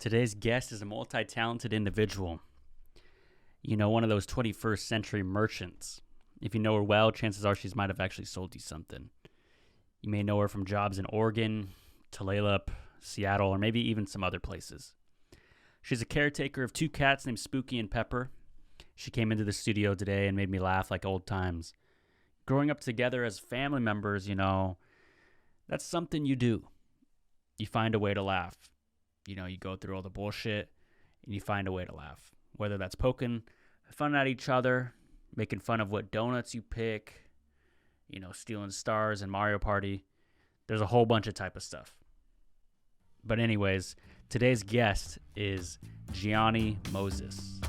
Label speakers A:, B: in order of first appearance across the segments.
A: Today's guest is a multi-talented individual. You know, one of those 21st century merchants. If you know her well, chances are she might have actually sold you something. You may know her from jobs in Oregon, Tulalip, Seattle, or maybe even some other places. She's a caretaker of two cats named Spooky and Pepper. She came into the studio today and made me laugh like old times. Growing up together as family members, you know, that's something you do. You find a way to laugh. You know, you go through all the bullshit and you find a way to laugh. Whether that's poking fun at each other, making fun of what donuts you pick, you know, stealing stars in Mario Party. There's a whole bunch of type of stuff. But anyways, today's guest is Giani Moses.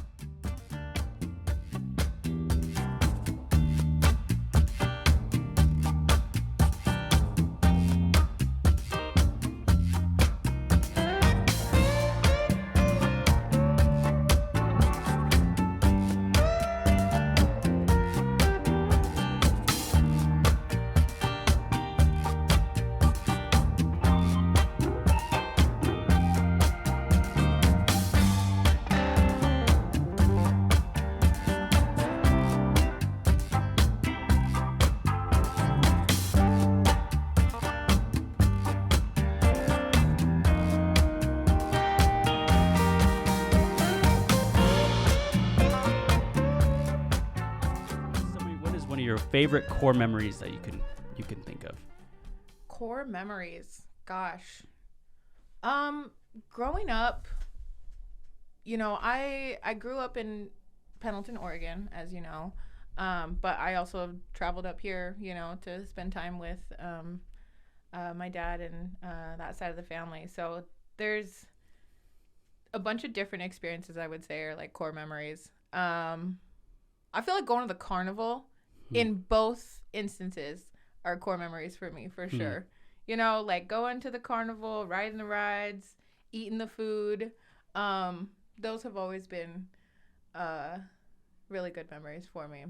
A: Your favorite core memories that you can think of?
B: Core memories, gosh. Growing up, you know, I grew up in Pendleton, Oregon, as you know, but I also have traveled up here, you know, to spend time with my dad and that side of the family. So there's a bunch of different experiences, I would say, are like core memories. I feel like going to the carnival in both instances are core memories for me, for sure. You know, like going to the carnival, riding the rides, eating the food. Those have always been really good memories for me.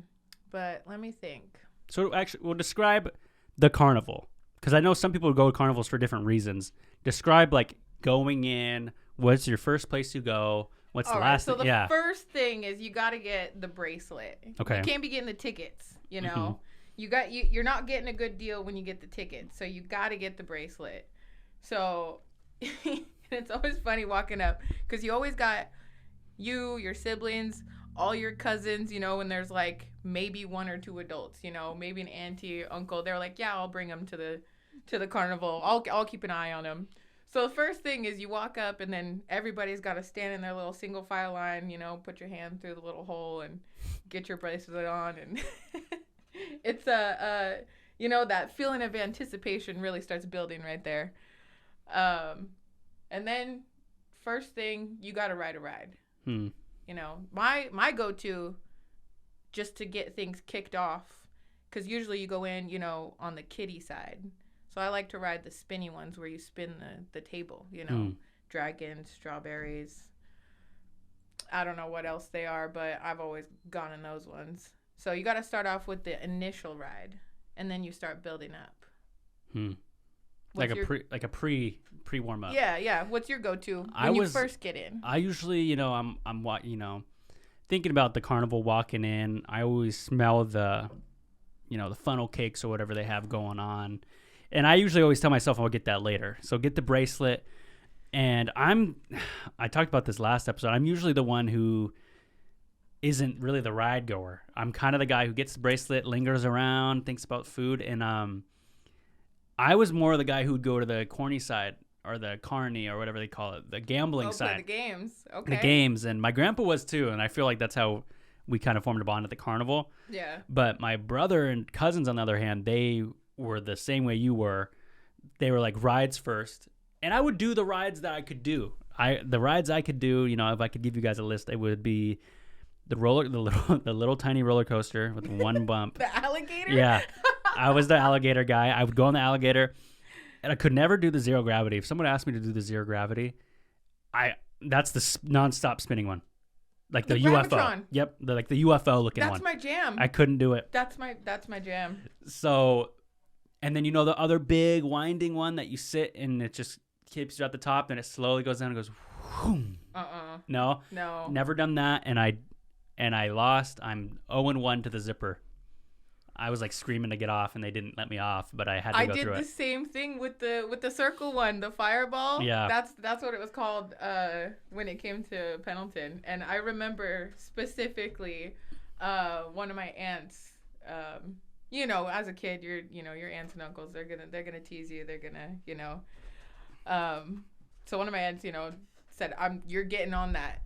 B: But let me think.
A: So actually, we'll describe the carnival, because I know some people go to carnivals for different reasons. Describe like going in. What's your first place you go? What's the last thing?
B: So the first thing is you got to get the bracelet. Okay. You can't be getting the tickets, you know. You're not getting a good deal when you get the tickets. So you got to get the bracelet. So it's always funny walking up because you always got your siblings, all your cousins, you know, and there's like maybe one or two adults, you know, maybe an auntie, uncle. They're like, yeah, I'll bring them to the carnival. I'll keep an eye on them. So the first thing is you walk up and then everybody's got to stand in their little single file line, you know, put your hand through the little hole and get your bracelet on. And it's you know, that feeling of anticipation really starts building right there. And then first thing, you got to ride a ride. You know, my go-to just to get things kicked off, because usually you go in, you know, on the kiddie side. So I like to ride the spinny ones where you spin the table, you know, dragons, strawberries. I don't know what else they are, but I've always gone in those ones. So you got to start off with the initial ride, and then you start building up. Like a pre warm up. Yeah. What's your go-to when you first get in?
A: I usually, you know, I'm you know, thinking about the carnival walking in. I always smell the, you know, the funnel cakes or whatever they have going on. And I usually always tell myself I'll get that later. So get the bracelet. And I talked about this last episode. I'm usually the one who isn't really the ride goer. I'm kind of the guy who gets the bracelet, lingers around, thinks about food. And I was more the guy who would go to the corny side or the carny or whatever they call it, the gambling side.
B: Play the games. Okay.
A: The games. And my grandpa was too. And I feel like that's how we kind of formed a bond at the carnival.
B: Yeah.
A: But my brother and cousins, on the other hand, they were the same way you were. They were like rides first, and I would do the rides that I could do. The rides I could do, you know, if I could give you guys a list, it would be the little tiny roller coaster with one bump.
B: The alligator?
A: Yeah. I was the alligator guy. I would go on the alligator, and I could never do the zero gravity. If someone asked me to do the zero gravity, that's the nonstop spinning one. Like the UFO.
B: Gravitron.
A: Yep, like the UFO looking one.
B: That's my jam.
A: I couldn't do it.
B: That's my jam.
A: So, and then you know the other big winding one that you sit and it just keeps you at the top, and it slowly goes down and goes, No, never done that, and I lost. I'm 0-1 to the zipper. I was like screaming to get off, and they didn't let me off, but I had to go through it.
B: I did the same thing with the circle one, the fireball.
A: Yeah,
B: that's what it was called when it came to Pendleton, and I remember specifically one of my aunts. You know, as a kid, your aunts and uncles, they're gonna tease you. They're gonna, so one of my aunts, said, you're getting on that.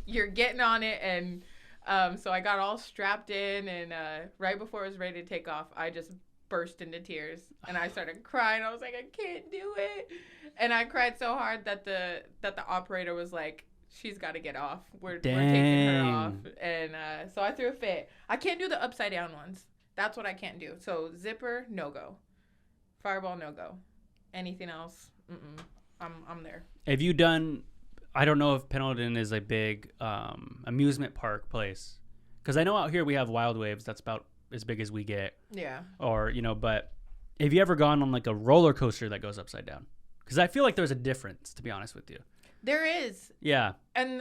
B: You're getting on it. And so I got all strapped in, and right before I was ready to take off, I just burst into tears, and I started crying. I was like, I can't do it. And I cried so hard that the operator was like, she's got to get off. We're taking her off. And so I threw a fit. I can't do the upside down ones. That's what I can't do. So zipper, no go. Fireball, no go. Anything else, I'm there.
A: Have you done? I don't know if Pendleton is a big amusement park place, because I know out here we have Wild Waves. That's about as big as we get.
B: Yeah.
A: Or but have you ever gone on like a roller coaster that goes upside down? Because I feel like there's a difference, to be honest with you.
B: There is.
A: Yeah.
B: And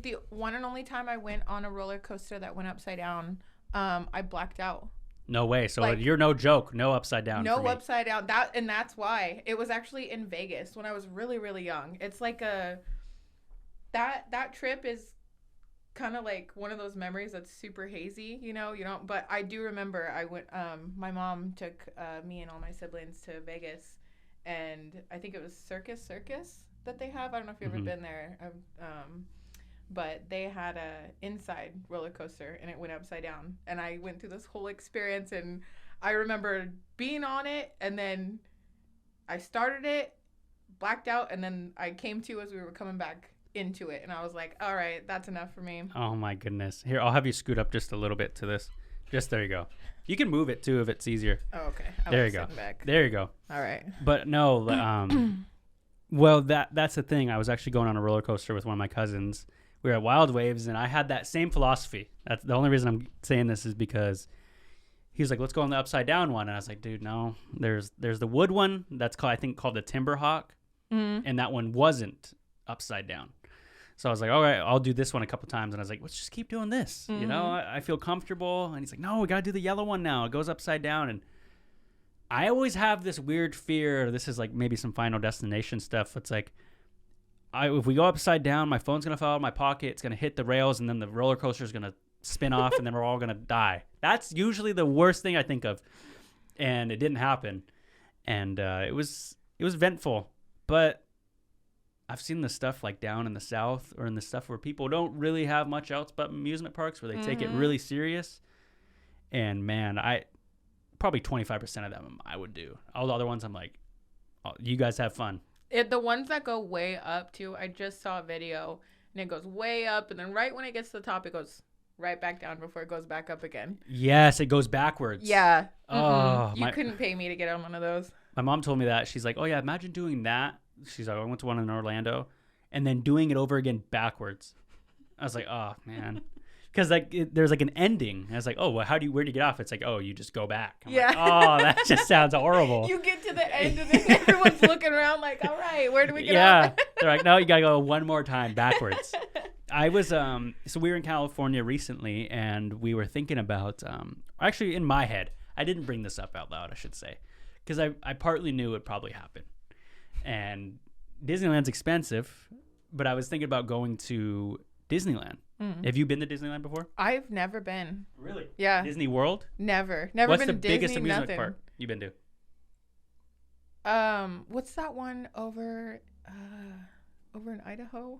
B: the one and only time I went on a roller coaster that went upside down, I blacked out.
A: No way. So you're no joke. No upside down.
B: No upside down. That's why. It was actually in Vegas when I was really, really young. It's like that trip is kind of like one of those memories that's super hazy, but I do remember I went, my mom took me and all my siblings to Vegas, and I think it was Circus that they have. I don't know if you've ever been there. But they had a inside roller coaster, and it went upside down. And I went through this whole experience, and I remember being on it, and then I started it, blacked out, and then I came to as we were coming back into it. And I was like, all right, that's enough for me.
A: Oh, my goodness. Here, I'll have you scoot up just a little bit to this. Just there you go. You can move it, too, if it's easier.
B: Oh, okay.
A: There you go. There you go.
B: All right.
A: But no, well, that's the thing. I was actually going on a roller coaster with one of my cousins. We were at Wild Waves, and I had that same philosophy. That's the only reason I'm saying this is because he was like, let's go on the upside down one. And I was like, dude, no. There's the wood one that's called the Timber Hawk, and that one wasn't upside down. So I was like, all right, I'll do this one a couple times. And I was like, let's just keep doing this. I feel comfortable. And he's like, no, we got to do the yellow one now. It goes upside down. And I always have this weird fear. This is like maybe some Final Destination stuff. It's like, if we go upside down, my phone's going to fall out of my pocket. It's going to hit the rails, and then the roller coaster is going to spin off, and then we're all going to die. That's usually the worst thing I think of. And it didn't happen. And it was ventful. But I've seen the stuff like down in the South, or in the stuff where people don't really have much else but amusement parks, where they take it really serious. And, man, probably 25% of them I would do. All the other ones I'm like, oh, you guys have fun.
B: The ones that go way up, too, I just saw a video, and it goes way up, and then right when it gets to the top, it goes right back down before it goes back up again.
A: Yes, it goes backwards.
B: Yeah. Oh, you couldn't pay me to get on one of those.
A: My mom told me that. She's like, oh, yeah, imagine doing that. She's like, I went to one in Orlando, and then doing it over again backwards. I was like, oh, man. Because there's like an ending. I was like, oh, well, where do you get off? It's like, oh, you just go back. I'm like, oh, that just sounds horrible.
B: You get to the end, and then everyone's looking around like, all right, where do we get off?
A: Yeah. They're like, no, you got to go one more time backwards. I was, so we were in California recently, and we were thinking about, actually in my head, I didn't bring this up out loud, I should say, because I partly knew it would probably happen. And Disneyland's expensive, but I was thinking about going to Disneyland. Have you been to Disneyland before?
B: I've never been.
A: Really?
B: Yeah.
A: Disney World?
B: Never
A: What's
B: been
A: the
B: to Disney,
A: biggest amusement
B: nothing.
A: park you've been
B: to? What's that one over in Idaho?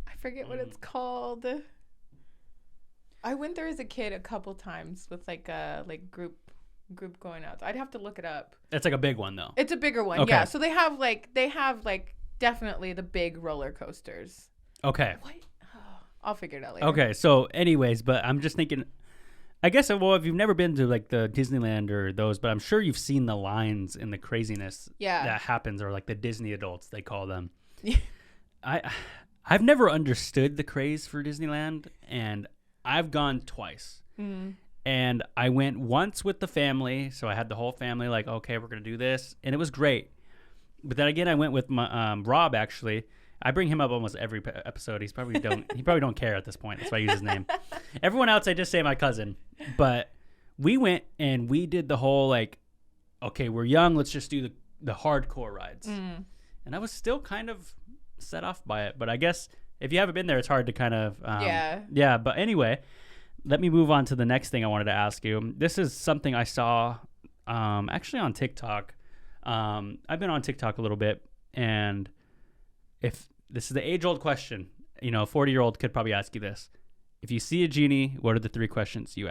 B: I forget what it's called. I went there as a kid a couple times with like group going out. I'd have to look it up.
A: It's like a big one though.
B: It's a bigger one,
A: okay.
B: Yeah. So they have definitely the big roller coasters.
A: Okay.
B: What? I'll figure it out later.
A: Okay, so anyways, but I'm just thinking, I guess, well, if you've never been to like the Disneyland or those, but I'm sure you've seen the lines and the craziness that happens, or like the Disney adults, they call them. I've never understood the craze for Disneyland, and I've gone twice. And I went once with the family, so I had the whole family like, okay, we're going to do this, and it was great. But then again, I went with my Rob, actually. I bring him up almost every episode. He probably don't care at this point. That's why I use his name. Everyone else, I just say my cousin. But we went and we did the whole like, okay, we're young. Let's just do the hardcore rides. Mm. And I was still kind of set off by it. But I guess if you haven't been there, it's hard to kind of yeah. But anyway, let me move on to the next thing I wanted to ask you. This is something I saw actually on TikTok. I've been on TikTok a little bit, and if this is the age-old question, a 40-year-old could probably ask you this. If you see a genie, what are the 3 questions you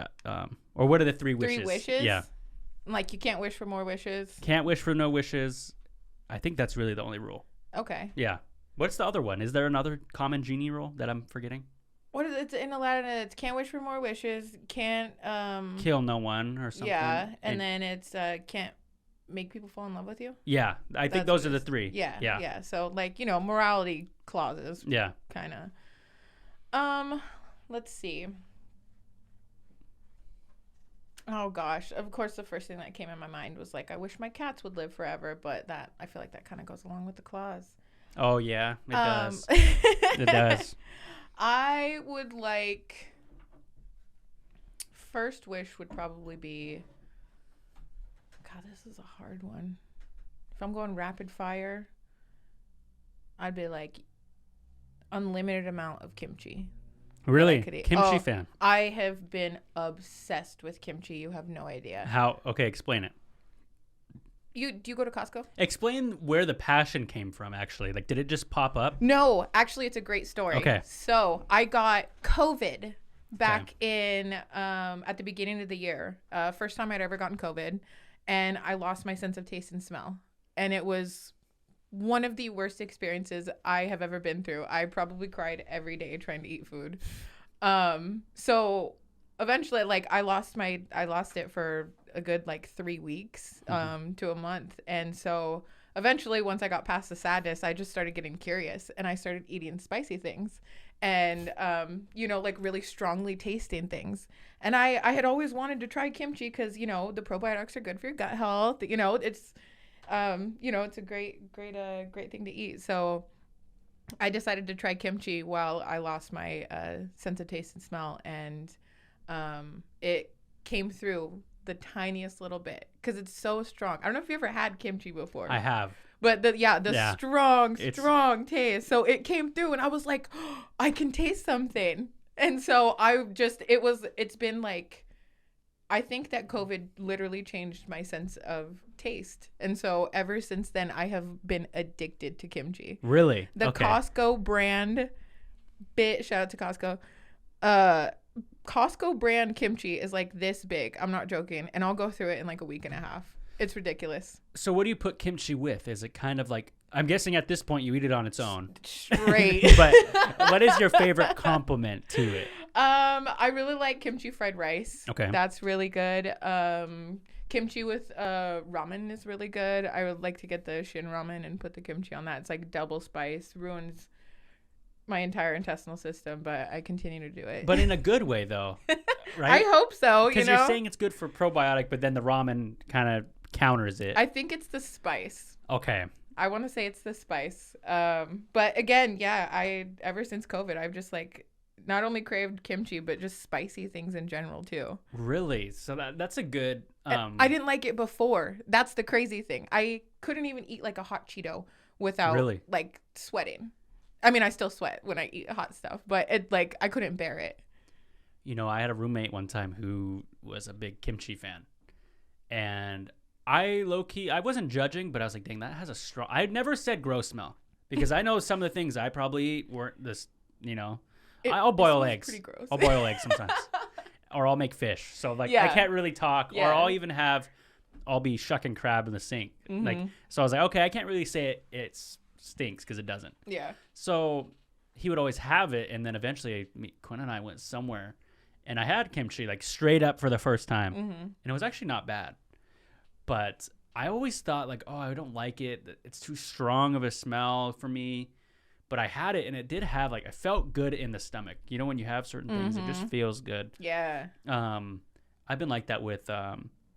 A: or what are the 3 wishes?
B: 3 wishes?
A: Yeah.
B: Like you can't wish for more wishes?
A: Can't wish for no wishes. I think that's really the only rule.
B: Okay.
A: Yeah. What's the other one? Is there another common genie rule that I'm forgetting?
B: What is it in Aladdin? It's can't wish for more wishes, can't
A: kill no one or something.
B: Yeah, and then it's can't make people fall in love with you.
A: Yeah, I think those are the 3.
B: Yeah. So like morality clauses.
A: Yeah.
B: Kind of. Let's see. Oh gosh, of course the first thing that came in my mind was like I wish my cats would live forever, but I feel like that kind of goes along with the clause.
A: Oh yeah, it does. It does.
B: I would like. First wish would probably be. God, this is a hard one. If I'm going rapid fire, I'd be like unlimited amount of kimchi.
A: Really? Kimchi fan.
B: I have been obsessed with kimchi. You have no idea.
A: How? Okay, explain it.
B: Do you go to Costco?
A: Explain where the passion came from, actually. Like, did it just pop up?
B: No, actually, it's a great story.
A: Okay.
B: So I got COVID back in at the beginning of the year. First time I'd ever gotten COVID, and I lost my sense of taste and smell, and it was one of the worst experiences I have ever been through. I probably cried every day trying to eat food. So eventually, like, I lost it for a good 3 weeks to a month, and so eventually once I got past the sadness, I just started getting curious, and I started eating spicy things and really strongly tasting things. And I had always wanted to try kimchi because the probiotics are good for your gut health. It's it's a great thing to eat. So I decided to try kimchi while I lost my sense of taste and smell, and it came through the tiniest little bit because it's so strong. I don't know if you ever had kimchi before.
A: I have.
B: But strong taste. So it came through and I was like, oh, I can taste something. And so it's been like, I think that COVID literally changed my sense of taste. And so ever since then, I have been addicted to kimchi.
A: Really?
B: The Costco brand shout out to Costco. Costco brand kimchi is like this big. I'm not joking. And I'll go through it in like a week and a half. It's ridiculous.
A: So what do you put kimchi with? Is it kind of like, I'm guessing at this point you eat it on its own.
B: Straight.
A: But what is your favorite compliment to it?
B: I really like kimchi fried rice.
A: Okay.
B: That's really good. Kimchi with ramen is really good. I would like to get the Shin ramen and put the kimchi on that. It's like double spice. Ruins my entire intestinal system, but I continue to do it.
A: But in a good way, though, right?
B: I hope so.
A: Because you're saying it's good for probiotic, but then the ramen kind of counters it.
B: I think it's the spice.
A: Okay.
B: I want to say it's the spice. But again, yeah, ever since COVID, I've just like not only craved kimchi, but just spicy things in general too.
A: Really? So that's a good.
B: I didn't like it before. That's the crazy thing. I couldn't even eat like a hot Cheeto without like sweating. I mean, I still sweat when I eat hot stuff, but I couldn't bear it.
A: I had a roommate one time who was a big kimchi fan, and I wasn't judging, but I was like, dang, that has a strong. I had never said gross smell because I know some of the things I probably eat weren't this. I'll boil eggs.
B: Pretty gross.
A: I'll boil eggs sometimes, or I'll make fish. So I can't really talk, or I'll even I'll be shucking crab in the sink.
B: Mm-hmm.
A: So I was like, okay, I can't really say it stinks because it doesn't.
B: Yeah.
A: So he would always have it, and then eventually Quinn and I went somewhere, and I had kimchi straight up for the first time, and it was actually not bad. But I always thought I don't like it. It's too strong of a smell for me. But I had it, and it did have I felt good in the stomach. When you have certain things, it just feels good.
B: Yeah.
A: I've been like that with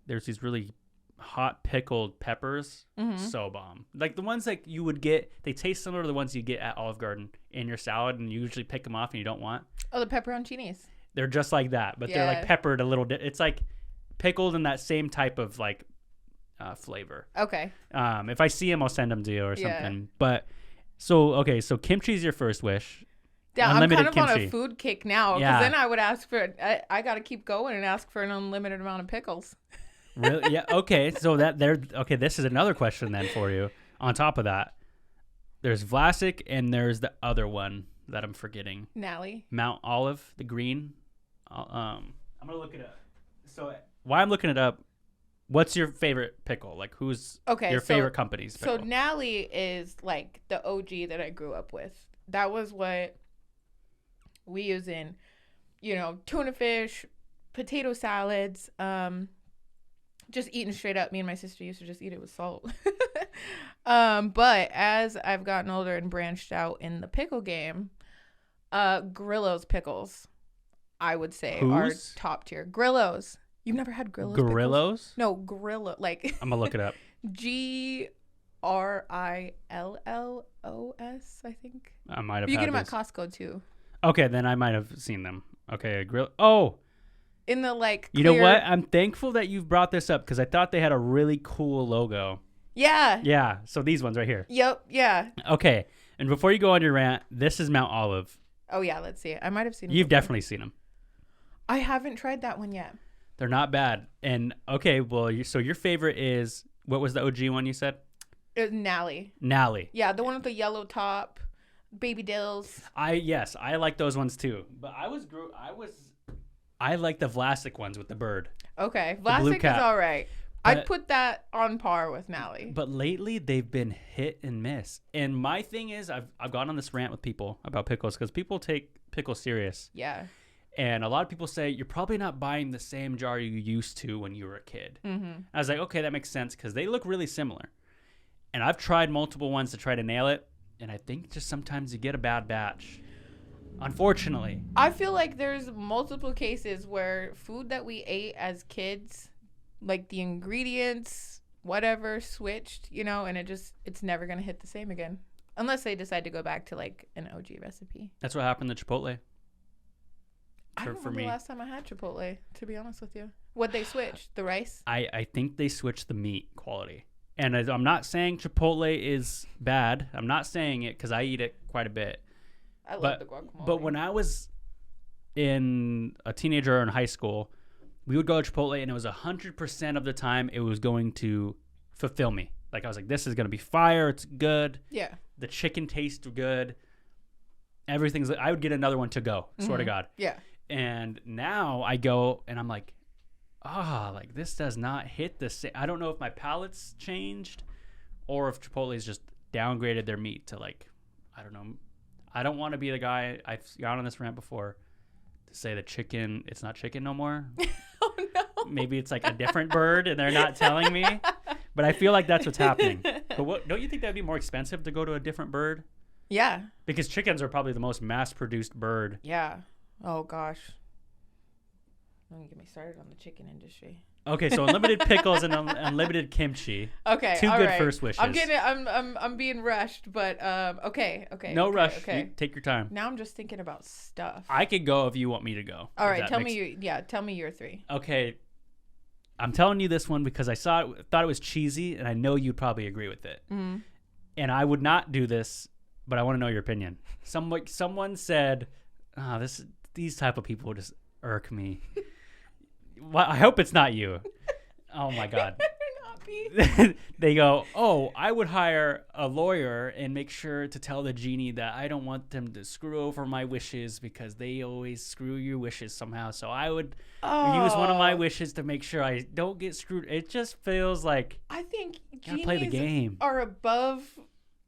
A: there's these really hot pickled peppers, so bomb. Like the ones like you would get, they taste similar to the ones you get at Olive Garden in your salad, and you usually pick them off and you don't want.
B: Oh, the pepperoncinis. They're
A: just like that, but they're like peppered a little. It's like pickled in that same type of like flavor.
B: Okay.
A: If I see them, I'll send them to you or something. But so kimchi is your first wish.
B: Yeah, unlimited I'm kind of kimchi. On a food kick now, because then I would ask for. I got to keep going and ask for an unlimited amount of pickles.
A: Really? Yeah. Okay. So this is another question then for you. On top of that, there's Vlasic and there's the other one that I'm forgetting.
B: Nally.
A: Mount Olive, the green. I'm gonna look it up. So while I'm looking it up, what's your favorite pickle? Like who's your favorite company's pickle?
B: So Nally is like the OG that I grew up with. That was what we use in, tuna fish, potato salads, just eating straight up. Me and my sister used to just eat it with salt. But as I've gotten older and branched out in the pickle game, Grillo's pickles, I would say, are top tier. Grillo's. You've never had Grillo's
A: pickles?
B: No, Grillo. Like
A: I'm gonna look it up.
B: GRILLOS, I think.
A: I might have.
B: You get them at Costco too.
A: Okay, then I might have seen them. Okay, a grill. Oh.
B: In the like.
A: You know what? I'm thankful that you've brought this up because I thought they had a really cool logo.
B: Yeah.
A: Yeah. So these ones right here.
B: Yep. Yeah.
A: Okay. And before you go on your rant, this is Mount Olive.
B: Oh yeah, let's see it. I might have seen them.
A: You've definitely seen them.
B: I haven't tried that one yet.
A: They're not bad. And okay, well, so your favorite is, what was the OG one you said?
B: It was Nally.
A: Nally.
B: Yeah, the one with the yellow top, baby dills.
A: I like those ones too. But I like the Vlasic ones with the bird.
B: Okay, Vlasic is all right. I'd put that on par with Nally.
A: But lately, they've been hit and miss. And my thing is, I've gone on this rant with people about pickles because people take pickles serious.
B: Yeah.
A: And a lot of people say, you're probably not buying the same jar you used to when you were a kid. Mm-hmm. I was like, okay, that makes sense because they look really similar. And I've tried multiple ones to try to nail it. And I think just sometimes you get a bad batch. Unfortunately.
B: I feel like there's multiple cases where food that we ate as kids, like the ingredients, whatever, switched, and it's never going to hit the same again. Unless they decide to go back to like an OG recipe.
A: That's what happened to Chipotle.
B: I don't remember the last time I had Chipotle, to be honest with you. What'd they switch? The rice?
A: I think they switched the meat quality. And I'm not saying Chipotle is bad. I'm not saying it because I eat it quite a bit.
B: I love the guacamole.
A: But when I was a teenager or in high school, we would go to Chipotle, and it was 100% of the time it was going to fulfill me. Like, I was like, this is going to be fire. It's good.
B: Yeah.
A: The chicken tastes good. Everything's. I would get another one to go. Swear to God.
B: Yeah.
A: And now I go, and I'm like, like this does not hit the same. I don't know if my palate's changed or if Chipotle's just downgraded their meat to like, I don't know. I don't want to be the guy, I've gone on this rant before, to say the chicken, it's not chicken no more.
B: Oh, no.
A: Maybe it's like a different bird and they're not telling me. But I feel like that's what's happening. But don't you think that would be more expensive to go to a different bird?
B: Yeah.
A: Because chickens are probably the most mass-produced bird.
B: Yeah. Oh, gosh. Don't get me started on the chicken industry.
A: Okay, so unlimited pickles and unlimited kimchi.
B: Okay,
A: Two good first wishes.
B: I'm being rushed, but okay.
A: No rush.
B: Okay.
A: You take your time.
B: Now I'm just thinking about stuff.
A: I could go if you want me to go.
B: All right, tell me your three.
A: Okay, I'm telling you this one because I thought it was cheesy, and I know you'd probably agree with it. Mm-hmm. And I would not do this, but I want to know your opinion. Someone said, these type of people just irk me. Well, I hope it's not you. Oh my God.
B: Not me.
A: They go, I would hire a lawyer and make sure to tell the genie that I don't want them to screw over my wishes because they always screw your wishes somehow. So I would use one of my wishes to make sure I don't get screwed. It just feels like
B: I think genies
A: play the game.
B: Are above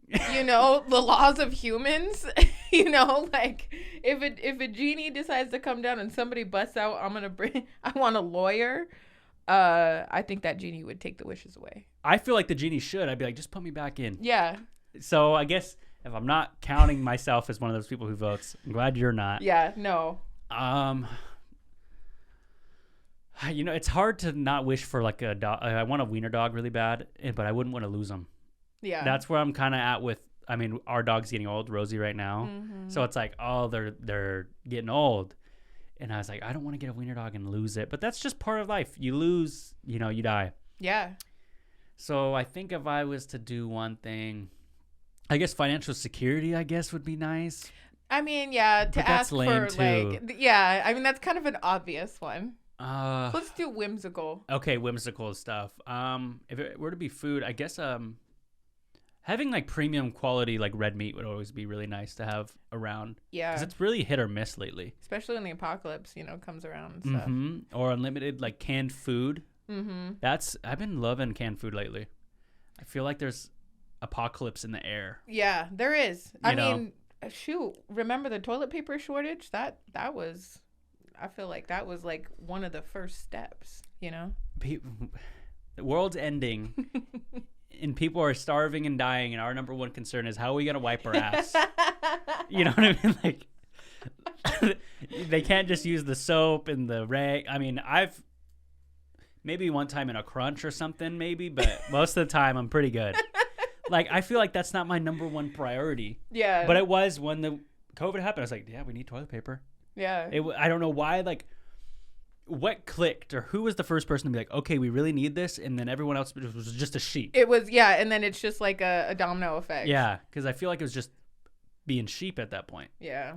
B: the laws of humans. Like if a genie decides to come down and somebody busts out, I want a lawyer. I think that genie would take the wishes away.
A: I feel like the genie should. I'd be like, just put me back in.
B: Yeah.
A: So I guess if I'm not counting myself as one of those people who votes, I'm glad you're not.
B: Yeah, no.
A: You know, it's hard to not wish for like a dog. I want a wiener dog really bad, but I wouldn't want to lose them.
B: Yeah.
A: That's where I'm kind of at with, I mean, our dog's getting old, Rosie, right now. Mm-hmm. So it's like, oh, they're getting old. And I was like, I don't want to get a wiener dog and lose it. But that's just part of life. You lose, you know, you die.
B: Yeah.
A: So I think if I was to do one thing, I guess financial security, I guess, would be nice.
B: I mean, yeah, to ask for, too. Like, yeah, I mean, that's kind of an obvious one. Let's do whimsical.
A: Okay, whimsical stuff. If it were to be food, I guess, having like premium quality like red meat would always be really nice to have around.
B: Yeah.
A: Because it's really hit or miss lately.
B: Especially when the apocalypse, you know, comes around and stuff.
A: Mm-hmm. Or unlimited like canned food.
B: Mm-hmm.
A: I've been loving canned food lately. I feel like there's apocalypse in the air.
B: Yeah, there is. I mean, shoot, remember the toilet paper shortage? That was, I feel like that was like one of the first steps, you know?
A: The world's ending. And people are starving and dying, and our number one concern is how are we gonna wipe our ass? You know what I mean? Like, they can't just use the soap and the rag. I mean, I've maybe one time in a crunch or something, maybe, but most of the time I'm pretty good. Like, I feel like that's not my number one priority.
B: Yeah.
A: But it was when the COVID happened. I was like, yeah, we need toilet paper.
B: Yeah.
A: I don't know why, like, what clicked or who was the first person to be like, okay, we really need this, and then everyone else was just a sheep.
B: It was, yeah, and then it's just like a domino effect.
A: Yeah, because I feel like it was just being sheep at that point.
B: Yeah.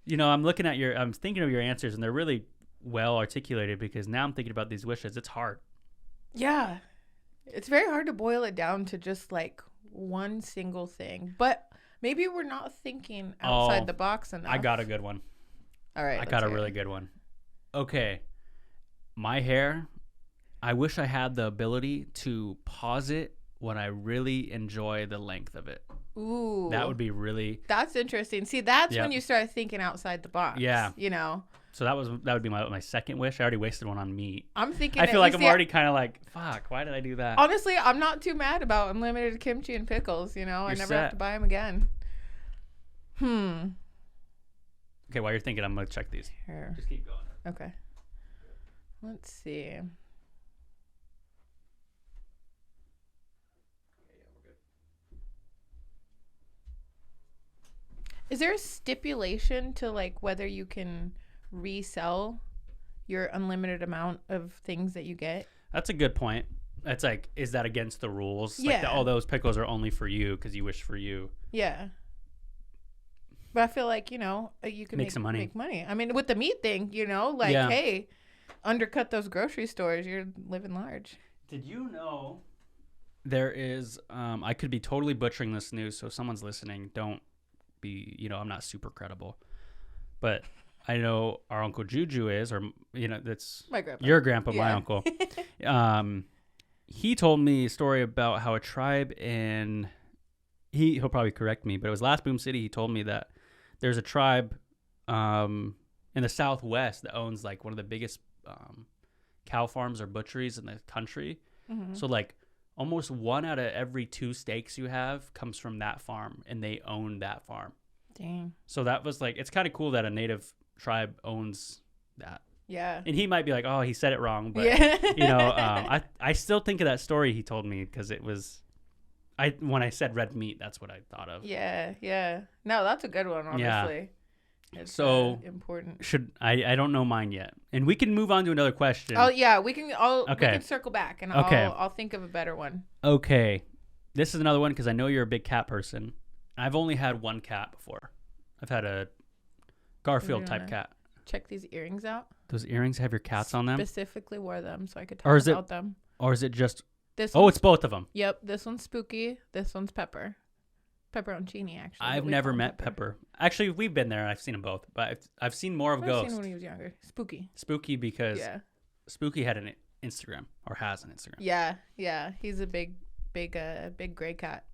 A: You know, I'm thinking of your answers, and they're really well articulated because now I'm thinking about these wishes. It's hard.
B: Yeah. It's very hard to boil it down to just like one single thing, but maybe we're not thinking outside the box enough.
A: I got a good one.
B: All right.
A: I got a really good one. Okay, my hair, I wish I had the ability to pause it when I really enjoy the length of it.
B: Ooh.
A: That would be really...
B: That's interesting. See, that's when you start thinking outside the box. Yeah. You know?
A: So that would be my second wish. I already wasted one on meat.
B: I'm thinking...
A: I feel like I'm already kind of like, fuck, why did I do that?
B: Honestly, I'm not too mad about unlimited kimchi and pickles, you know? I never have to buy them again.
A: Okay, while you're thinking, I'm going to check these.
B: Here.
A: Just keep going.
B: Okay. Let's see. Is there a stipulation to like whether you can resell your unlimited amount of things that you get?
A: That's a good point. It's like, is that against the rules?
B: Yeah.
A: Like all those pickles are only for you because you wish for you.
B: Yeah. But I feel like, you know, you can make some money. Make money. I mean, with the meat thing, you know, like, hey, undercut those grocery stores. You're living large.
A: Did you know there is, I could be totally butchering this news, so if someone's listening, don't be, you know, I'm not super credible. But I know our Uncle Juju is, or, you know, that's
B: my grandpa.
A: Your grandpa, my uncle. He told me a story about how a tribe in, he'll probably correct me, but it was Last Boom City. He told me that there's a tribe in the Southwest that owns like one of the biggest cow farms or butcheries in the country. Mm-hmm. So like almost 1 out of every 2 steaks you have comes from that farm, and they own that farm.
B: Dang.
A: So that was like, it's kind of cool that a native tribe owns that.
B: Yeah.
A: And he might be like, oh, he said it wrong, but you know, I still think of that story he told me because it was, when I said red meat, that's what I thought of.
B: Yeah, yeah. No, that's a good one, honestly.
A: Yeah.
B: It's
A: so
B: important.
A: I don't know mine yet, and we can move on to another question.
B: Oh yeah, we can. We can circle back, and I'll think of a better one.
A: Okay, this is another one because I know you're a big cat person. I've only had one cat before. I've had a Garfield type cat.
B: Check these earrings out.
A: Those earrings have your cats on them.
B: Specifically wore them so I could talk about them.
A: Or is it just?
B: This
A: it's both of them.
B: Yep, this one's Spooky. This one's Pepper. Pepperoncini, actually.
A: I've never met Pepper. Actually, we've been there and I've seen them both, but I've seen more of Ghost.
B: I've seen when he was younger.
A: Spooky because Spooky had an Instagram or has an Instagram.
B: Yeah. He's a big gray cat.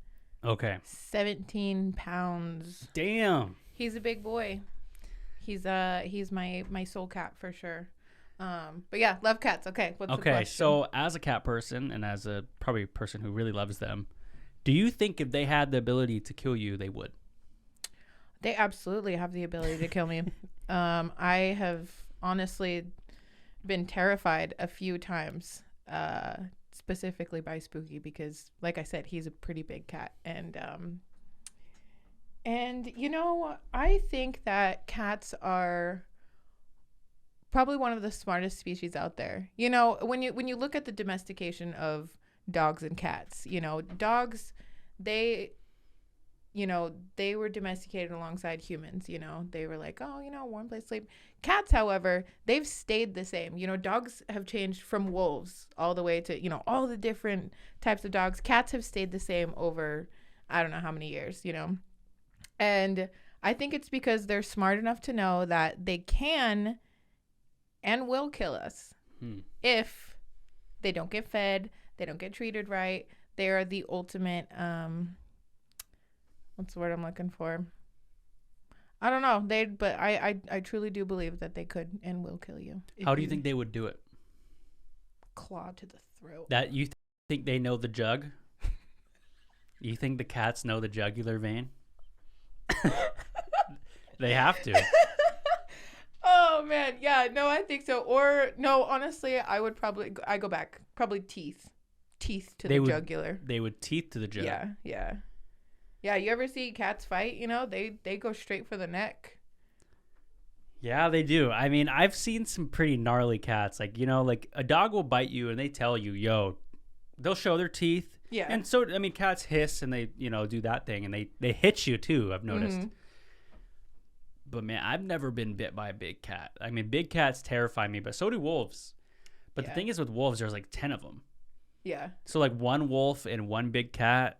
A: Okay.
B: 17 pounds.
A: Damn.
B: He's a big boy. He's my soul cat for sure. But yeah, love cats. Okay. What's the question?
A: So as a cat person and as a probably person who really loves them, do you think if they had the ability to kill you, they would?
B: They absolutely have the ability to kill me. I have honestly been terrified a few times, specifically by Spooky, because like I said, he's a pretty big cat. And you know, I think that cats are probably one of the smartest species out there. You know, when you look at the domestication of dogs and cats, you know, dogs, they were domesticated alongside humans. You know, they were like, oh, you know, warm place to sleep. Cats, however, they've stayed the same. You know, dogs have changed from wolves all the way to, you know, all the different types of dogs. Cats have stayed the same over, I don't know how many years, you know. And I think it's because they're smart enough to know that they can and will kill us if they don't get fed, they don't get treated right. They are the ultimate, what's the word I'm looking for? I don't know. But I truly do believe that they could and will kill you.
A: How do you think they would do it?
B: Claw to the throat.
A: That you think they know the jug? You think the cats know the jugular vein? They have to.
B: Oh man, yeah, no, I think so. Or no, honestly, I go back, probably teeth to the jugular.
A: They would teeth to the jug.
B: Yeah. You ever see cats fight? You know, they go straight for the neck.
A: Yeah, they do. I mean, I've seen some pretty gnarly cats. Like, you know, like a dog will bite you and they tell you, yo, they'll show their teeth.
B: Yeah.
A: And so, I mean, cats hiss and they, you know, do that thing and they hit you too, I've noticed. Mm-hmm. But man, I've never been bit by a big cat. I mean, big cats terrify me, but so do wolves. But the thing is with wolves, there's like 10 of them.
B: Yeah.
A: So like one wolf and one big cat.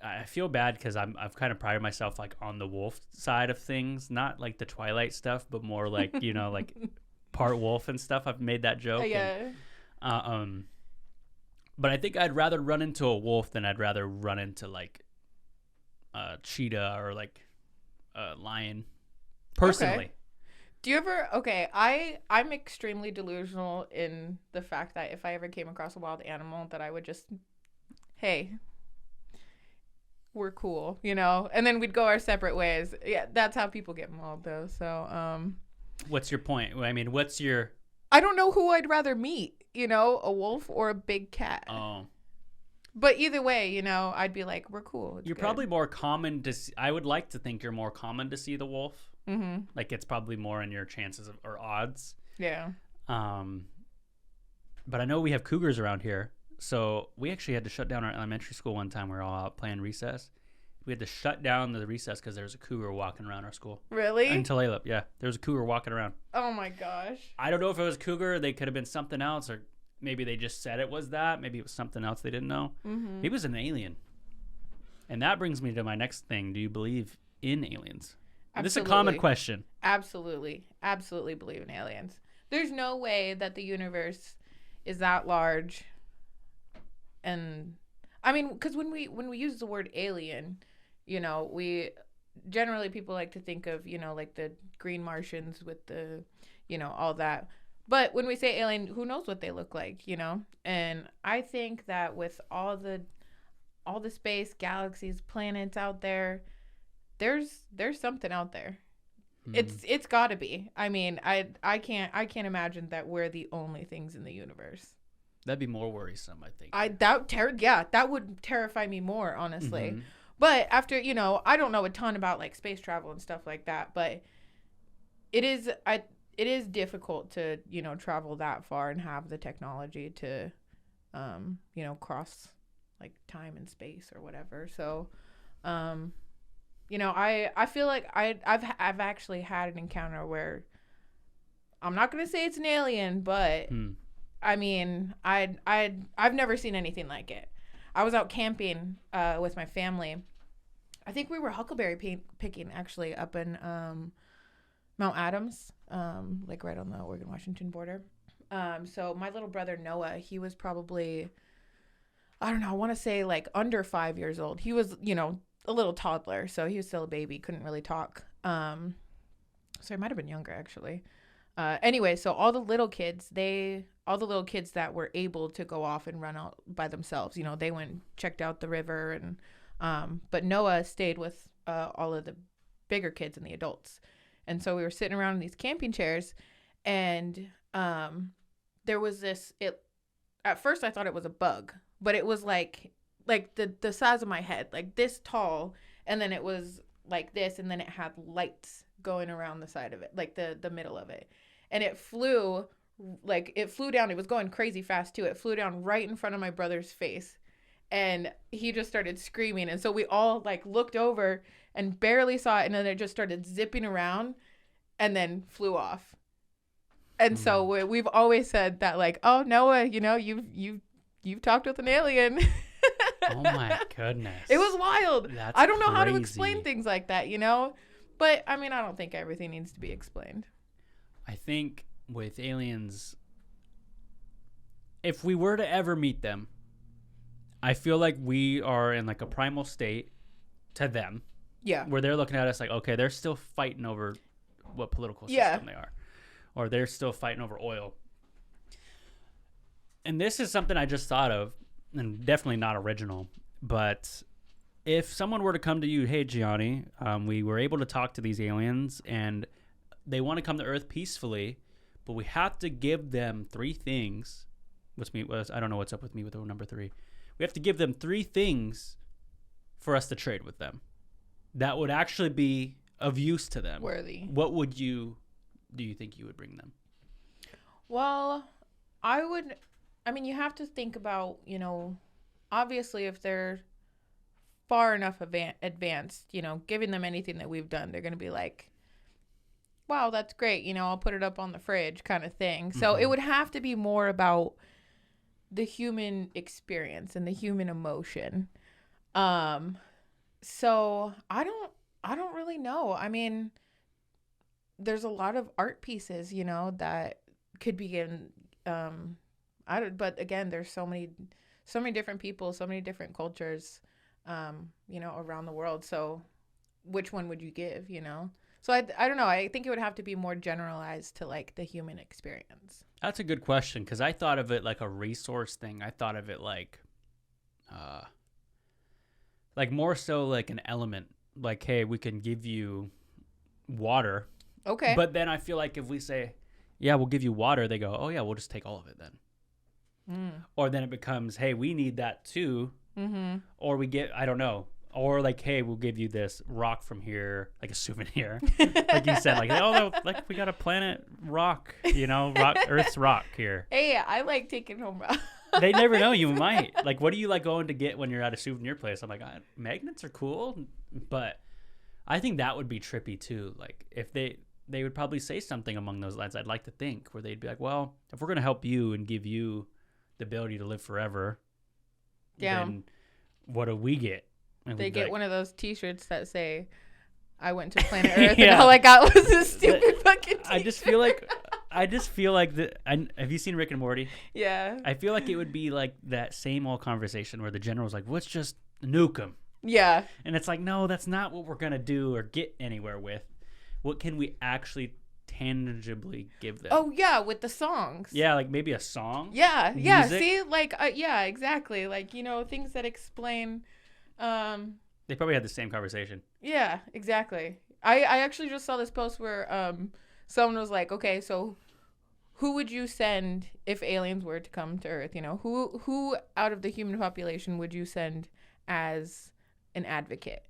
A: I feel bad because I've kind of prided myself like on the wolf side of things, not like the Twilight stuff, but more like, you know, like part wolf and stuff. I've made that joke.
B: Yeah.
A: And, but I think I'd rather run into a wolf than I'd rather run into like a cheetah or like a lion. Personally.
B: Okay. Do you ever? Okay, I'm extremely delusional in the fact that if I ever came across a wild animal, that I would just, hey, we're cool, you know, and then we'd go our separate ways. Yeah, that's how people get mauled, though. So,
A: what's your point? I mean, what's your?
B: I don't know who I'd rather meet, you know, a wolf or a big cat.
A: Oh.
B: But either way, you know, I'd be like, we're cool.
A: You're good. Probably more common to see. I would like to think you're more common to see the wolf.
B: Mm-hmm.
A: Like it's probably more in your chances of, or odds.
B: Yeah.
A: But I know we have cougars around here. So we actually had to shut down our elementary school one time. We were all out playing recess. We had to shut down the recess because there was a cougar walking around our school.
B: Really?
A: In Tulalip, yeah. There was a cougar walking around.
B: Oh my gosh.
A: I don't know if it was a cougar. They could have been something else, or maybe they just said it was that. Maybe it was something else they didn't know.
B: Mm-hmm.
A: Maybe it was an alien. And that brings me to my next thing. Do you believe in aliens?
B: Absolutely.
A: This is a common question.
B: Absolutely. Absolutely believe in aliens. There's no way that the universe is that large. And I mean, because when we use the word alien, you know, we generally people like to think of, you know, like the green Martians with the, you know, all that. But when we say alien, who knows what they look like, you know? And I think that with all the space, galaxies, planets out there, there's something out there. It's got to be. I mean, I can't imagine that we're the only things in the universe.
A: That'd be more worrisome, I think.
B: That would terrify me more, honestly. Mm-hmm. But after, you know, I don't know a ton about like space travel and stuff like that, but it is difficult to, you know, travel that far and have the technology to, you know, cross like time and space or whatever. So, you know, I feel like I've actually had an encounter where I'm not gonna say it's an alien, but I mean, I've never seen anything like it. I was out camping with my family. I think we were huckleberry picking actually up in Mount Adams, like right on the Oregon-Washington border. So my little brother Noah, he was probably, I don't know, I want to say like under 5 years old. He was, you know, a little toddler, so he was still a baby, couldn't really talk. So he might have been younger actually. Anyway, so all the little kids that were able to go off and run out by themselves, you know, they went and checked out the river, and but Noah stayed with all of the bigger kids and the adults. And so we were sitting around in these camping chairs, and there was this, at first I thought it was a bug, but it was like the size of my head, like this tall, and then it was like this, and then it had lights going around the side of it, like the middle of it. And it flew down. It was going crazy fast too. It flew down right in front of my brother's face. And he just started screaming. And so we all like looked over and barely saw it. And then it just started zipping around and then flew off. And so we've always said that, like, oh, Noah, you know, you've talked with an alien.
A: Oh my goodness.
B: It was wild.
A: That's
B: I don't know
A: crazy.
B: how to explain things like that, you know? But I mean, I don't think everything needs to be explained.
A: I think with aliens, if we were to ever meet them, I feel like we are in like a primal state to them.
B: Yeah.
A: Where they're looking at us like, okay, they're still fighting over what political system they are. Or they're still fighting over oil. And this is something I just thought of, and definitely not original, but if someone were to come to you, hey, Giani, we were able to talk to these aliens, and they want to come to Earth peacefully, but we have to give them 3 things. I don't know what's up with me with the number 3. We have to give them 3 things for us to trade with them that would actually be of use to them.
B: Worthy.
A: What do you think you would bring them?
B: Well, you have to think about, you know, obviously if they're far enough advanced, you know, giving them anything that we've done, they're going to be like, wow, that's great. You know, I'll put it up on the fridge kind of thing. So it would have to be more about the human experience and the human emotion. So I don't really know. I mean, there's a lot of art pieces, you know, that could be in, but again, there's so many different people, so many different cultures, you know, around the world. So which one would you give, you know? So I don't know. I think it would have to be more generalized to like the human experience.
A: That's a good question, because I thought of it like a resource thing. I thought of it like more so like an element. Like, hey, we can give you water.
B: Okay.
A: But then I feel like if we say, yeah, we'll give you water, they go, oh yeah, we'll just take all of it then. Or then it becomes, hey, we need that too. Mm-hmm. Or we get, I don't know. Or like, hey, we'll give you this rock from here, like a souvenir. Like you said, like, oh, no, like we got a planet rock, you know, Earth's rock here.
B: Hey, I like taking home rock.
A: They never know, you might. Like, what do you like going to get when you're at a souvenir place? I'm like, magnets are cool, but I think that would be trippy too. Like, if they would probably say something along those lines, I'd like to think, where they'd be like, well, if we're going to help you and give you the ability to live forever, then what do we get? And
B: they get
A: like,
B: one of those T-shirts that say, I went to planet Earth and all I got was this stupid fucking T-shirt.
A: I just feel like have you seen Rick and Morty?
B: Yeah.
A: I feel like it would be like that same old conversation where the general's like, let's just nuke them.
B: Yeah.
A: And it's like, no, that's not what we're going to do or get anywhere with. What can we actually tangibly give them?
B: Oh, yeah, with the songs.
A: Yeah, like maybe a song.
B: Yeah,
A: music.
B: Yeah. See, like, yeah, exactly. Like, you know, things that explain.
A: They probably had the same conversation.
B: Yeah, exactly. I actually just saw this post where someone was like, okay, so who would you send if aliens were to come to Earth? You know, who out of the human population would you send as an advocate?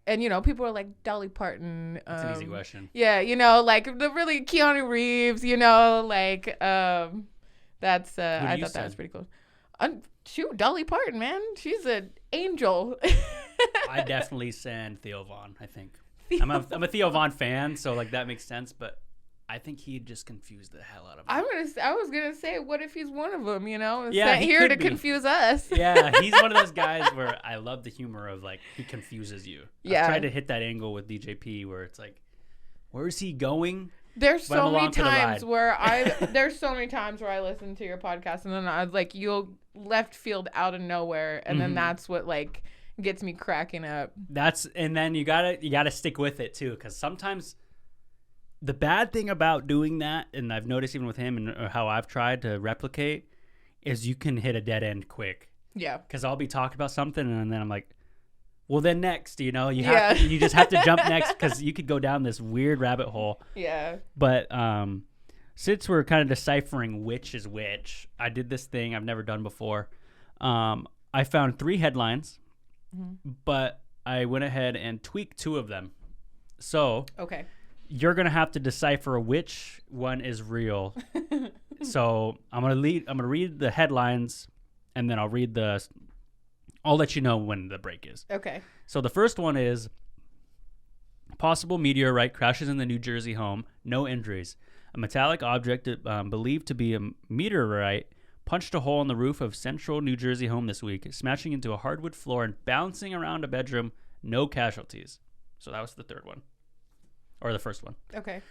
B: And, you know, people are like Dolly Parton.
A: That's an easy question.
B: Yeah, you know, like the really Keanu Reeves, you know, like that's I thought that was pretty cool. Shoot, Dolly Parton, man. She's an angel.
A: I definitely send Theo Von, I think. I'm a Theo Von fan, so like that makes sense, but I think he'd just confuse the hell out of me.
B: I was gonna say, what if he's one of them? You know,
A: yeah,
B: here to confuse us.
A: Yeah, he's one of those guys where I love the humor of like he confuses you.
B: Yeah,
A: I've tried to hit that angle with DJP where it's like, where is he going?
B: There's so many times where I listen to your podcast and then I like you'll left field out of nowhere and then that's what like gets me cracking up. And then you gotta stick with it too, because sometimes the bad thing about doing that, and I've noticed even with him and how I've tried to replicate, is you can hit a dead end quick. Yeah. Because I'll be talking about something and then I'm like, well, then next, you know, you just have to jump next because you could go down this weird rabbit hole. Yeah. But
A: since we're kind of deciphering which is which, I did this thing I've never done before. I found 3 headlines, but I went ahead and tweaked 2 of them. So
B: okay,
A: you're gonna have to decipher which one is real. So I'm gonna read the headlines, and then I'll let you know when the break is.
B: Okay.
A: So the first one is possible meteorite crashes in the New Jersey home, no injuries. A metallic object believed to be a meteorite punched a hole in the roof of central New Jersey home this week, smashing into a hardwood floor and bouncing around a bedroom. No casualties. So that was the third one. Or the first one.
B: Okay.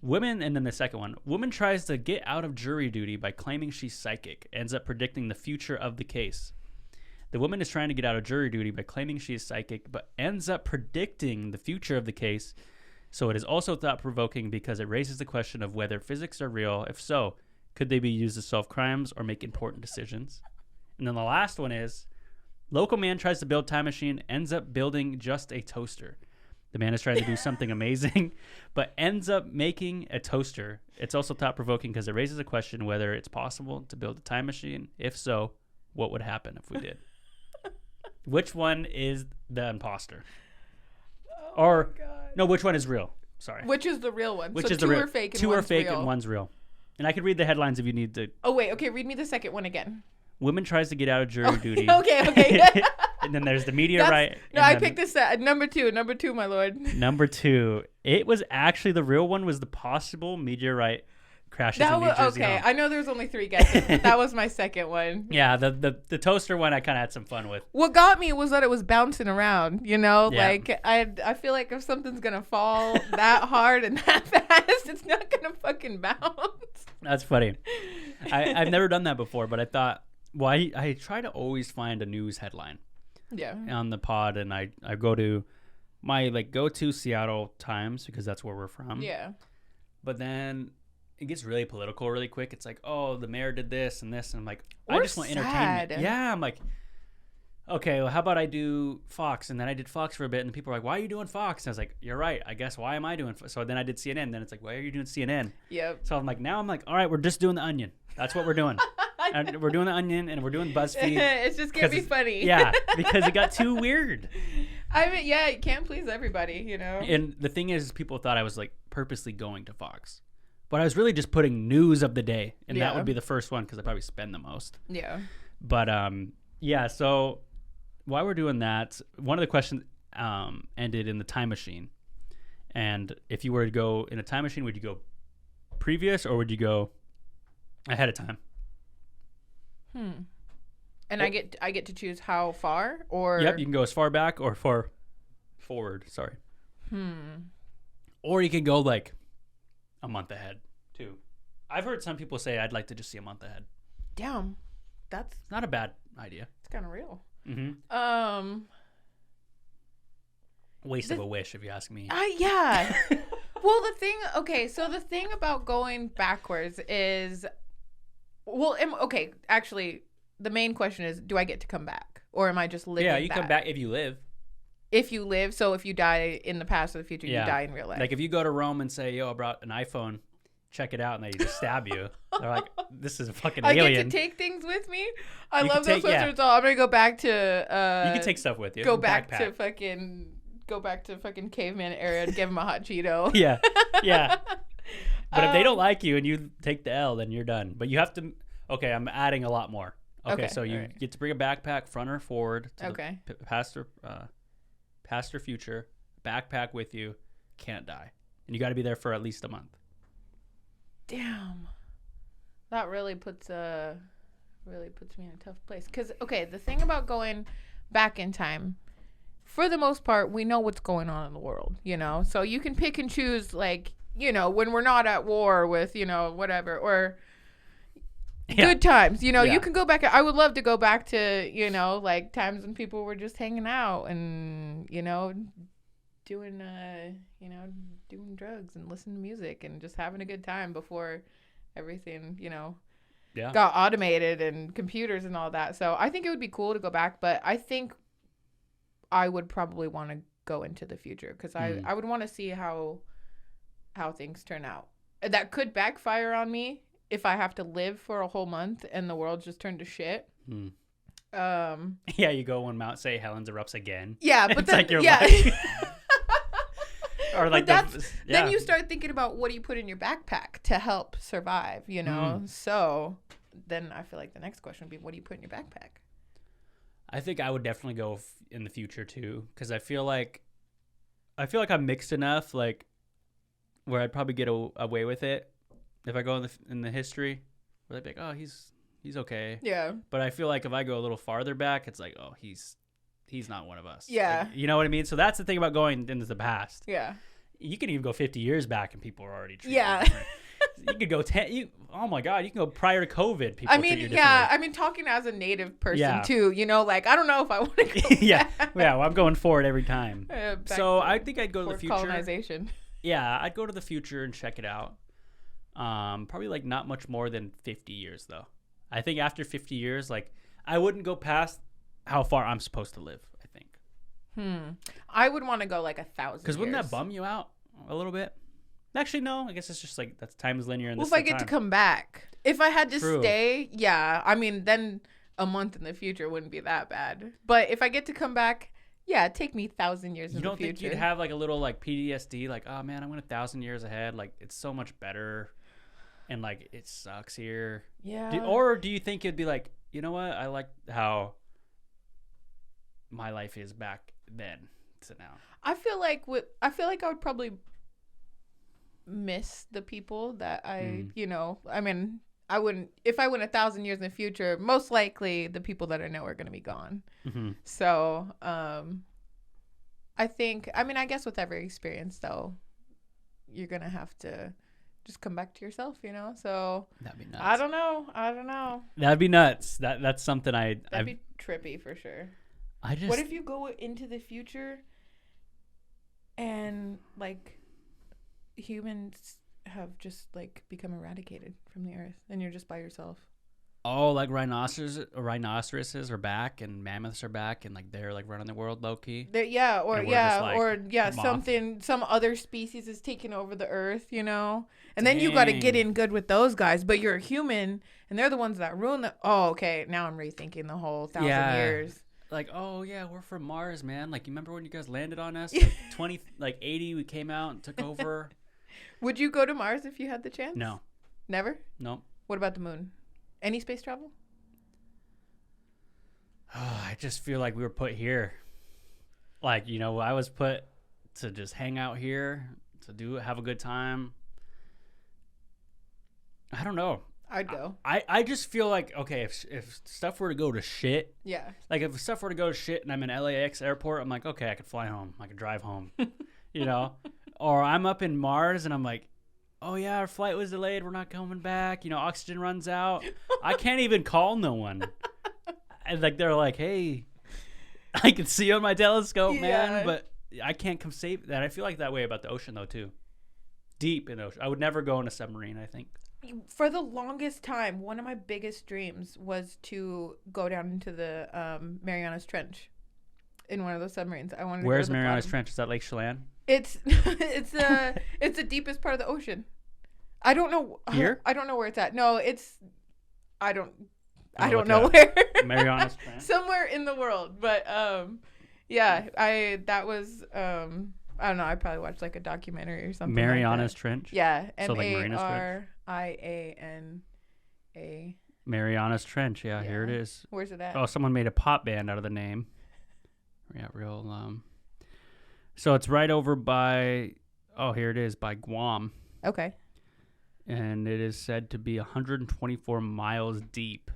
A: Women, and then the second one. Woman tries to get out of jury duty by claiming she's psychic. Ends up predicting the future of the case. The woman is trying to get out of jury duty by claiming she is psychic, but ends up predicting the future of the case. So it is also thought-provoking because it raises the question of whether physics are real. If so, could they be used to solve crimes or make important decisions? And then the last one is, local man tries to build time machine, ends up building just a toaster. The man is trying to do something amazing, but ends up making a toaster. It's also thought-provoking because it raises a question whether it's possible to build a time machine. If so, what would happen if we did? Which one is the imposter? No, which one is real? Sorry.
B: Which is the real one?
A: Which
B: so
A: is the real?
B: 2 are fake and
A: 2 are fake
B: real.
A: and one's real. And I could read the headlines if you need to.
B: Oh, wait. Okay, read me the second one again.
A: Woman tries to get out of jury duty.
B: Okay.
A: And then there's the meteorite.
B: I picked this number 2. Number 2, my lord.
A: Number 2. It was actually the real one was the possible meteorite crashes in New Jersey.
B: Okay, I know there's only 3 guesses, but that was my second one.
A: Yeah, the toaster one I kind of had some fun with.
B: What got me was that it was bouncing around,
A: Yeah.
B: Like, I feel like if something's going to fall that hard and that fast, it's not going to fucking bounce.
A: That's funny. I've never done that before, but I thought, well, I try to always find a news headline.
B: Yeah.
A: On the pod, and I go to my go-to Seattle Times because that's where we're from.
B: Yeah.
A: But then it gets really political really quick. It's like, oh, the mayor did this and this, and I'm like,
B: or
A: I just want entertainment.
B: sad.
A: Yeah, I'm like, okay, well, how about I do Fox? And then I did Fox for a bit, and people are like, why are you doing Fox? And I was like, you're right. I guess why am I doing Fox? So then I did CNN. Then it's like, why are you doing CNN?
B: Yep.
A: So I'm like, all right, we're just doing the Onion. That's what we're doing. And we're doing the Onion, and we're doing BuzzFeed.
B: It's just gonna be funny.
A: Yeah, because it got too weird.
B: I mean, yeah, you can't please everybody,
A: And the thing is, people thought I was purposely going to Fox, but I was really just putting news of the day, and that would be the first one because I probably spend the most.
B: Yeah.
A: But yeah. So while we're doing that, one of the questions ended in the time machine, and if you were to go in a time machine, would you go previous or would you go ahead of time?
B: And I get to choose how far, or
A: Yep, you can go as far back or far forward. Sorry. Or you can go a month ahead too. I've heard some people say I'd like to just see a month ahead.
B: Damn, that's
A: not a bad idea.
B: It's kind of real.
A: Waste of a wish, if you ask me.
B: Yeah. Well, the thing about going backwards is, okay, actually, the main question is, do I get to come back? Or am I just living
A: Yeah, you come back if you live.
B: If you live, so if you die in the past or the future, you die in real life.
A: Like if you go to Rome and say, yo, I brought an iPhone, check it out, and they just stab you. They're like, this is a fucking alien.
B: I get to take things with me? I love those posters. Oh, I'm going to go back to...
A: you can take stuff with you.
B: Go back to fucking caveman era and give them a hot Cheeto.
A: Yeah. But if they don't like you and you take the L, then you're done. But you have to... Okay, I'm adding a lot more. Okay, so you get to bring a backpack front or forward to the past or future, backpack with you, can't die. And you got to be there for at least a month.
B: Damn. That really puts me in a tough place. Because, okay, the thing about going back in time, for the most part, we know what's going on in the world, So you can pick and choose, when we're not at war with, whatever, or... good times, you can go back. I would love to go back to, times when people were just hanging out and, doing drugs and listening to music and just having a good time before everything, got automated and computers and all that. So I think it would be cool to go back, but I think I would probably want to go into the future because I would want to see how things turn out. that could backfire on me if I have to live for a whole month and the world just turned to shit.
A: Yeah, you go when Mount St. Helens erupts again.
B: Yeah, but then,
A: like your life. Or like
B: then you start thinking about what do you put in your backpack to help survive, you know? So then I feel like the next question would be, what do you put in your backpack?
A: I think I would definitely go in the future too, because I feel like I'm mixed enough, like where I'd probably get away with it if I go in the history, where they'd be like, oh, he's okay.
B: Yeah.
A: But I feel like if I go a little farther back, it's like, oh, he's not one of us.
B: Yeah.
A: Like, you know what I mean? So that's the thing about going into the past.
B: Yeah.
A: You can even go 50 years back and people are already treated
B: different.
A: You could go 10. Oh my God, you can go prior to COVID. People.
B: I mean, talking as a native person too, you know, like I don't know if I want to go back.
A: Well, I'm going forward every time. So I think I'd go to the future.
B: Colonization.
A: Yeah, I'd go to the future and check it out. Probably like not much more than 50 years though. I think after 50 years, like I wouldn't go past how far I'm supposed to live. I think.
B: I would want to go like 1,000.
A: Because wouldn't that bum you out a little bit? Actually, no. I guess it's just like that's time is linear.
B: Well, if I get to come back, if I had to stay, yeah. I mean, then a month in the future wouldn't be that bad. But if I get to come back, yeah, take me 1,000 years in the future. You don't think
A: you'd have like a little like PTSD, like, oh man, I went 1,000 years ahead. Like it's so much better, and like it sucks here.
B: Yeah.
A: Or do you think it'd be like, you know what? I like how my life is back then to now.
B: I feel like I would probably miss the people that I, you know, I mean, I wouldn't, if I went 1,000 years in the future, most likely the people that I know are going to be gone. So, I think, I mean, I guess with every experience though, you're going to have to just come back to yourself, you know? So
A: that'd be nuts.
B: I don't know.
A: That'd be nuts. That's something
B: that'd be trippy for sure. What if you go into the future and like humans have just like become eradicated from the earth and you're just by yourself?
A: Oh, like rhinoceroses are back and mammoths are back and like they're like running the world low key. Some other species is taking over the earth, you know. And then you got to get in good with those guys, but you're a human and they're the ones that ruin the. Oh, okay. Now I'm rethinking the whole 1,000 years. Like, oh yeah, we're from Mars, man. Like, you remember when you guys landed on us? Like 80, we came out and took over.
B: Would you go to Mars if you had the chance?
A: No.
B: Never?
A: No.
B: What about the moon? Any space travel?
A: Oh, I just feel like we were put here. Like, you know, I was put to just hang out here, to have a good time. I don't know.
B: I'd go.
A: I just feel like, okay, if stuff were to go to shit.
B: Yeah.
A: Like, if stuff were to go to shit and I'm in LAX airport, I'm like, okay, I could fly home. I could drive home. You know? Or I'm up in Mars and I'm like, oh, yeah, our flight was delayed. We're not coming back. You know, oxygen runs out. I can't even call no one. And, like, they're like, hey, I can see you on my telescope, man. But I can't come save that. I feel like that way about the ocean, though, too. Deep in the ocean. I would never go in a submarine, I think.
B: For the longest time, one of my biggest dreams was to go down into the Marianas Trench in one of those submarines. I wanted.
A: Where's
B: to go to the
A: Marianas
B: bottom.
A: Trench? Is that Lake Chelan?
B: It's the deepest part of the ocean. I don't know.
A: Here?
B: I don't know where it's at. No, it's. I don't know where.
A: Marianas Trench.
B: Somewhere in the world, but yeah. That was I don't know. I probably watched like a documentary or something.
A: Marianas Trench.
B: Yeah,
A: So like Marianas Trench.
B: MARIANA.
A: Marianas Trench. Yeah, here it is.
B: Where's it at?
A: Oh, someone made a pop band out of the name. Yeah, real. So it's right over by. Oh, here it is by Guam.
B: Okay.
A: And it is said to be 124 miles deep.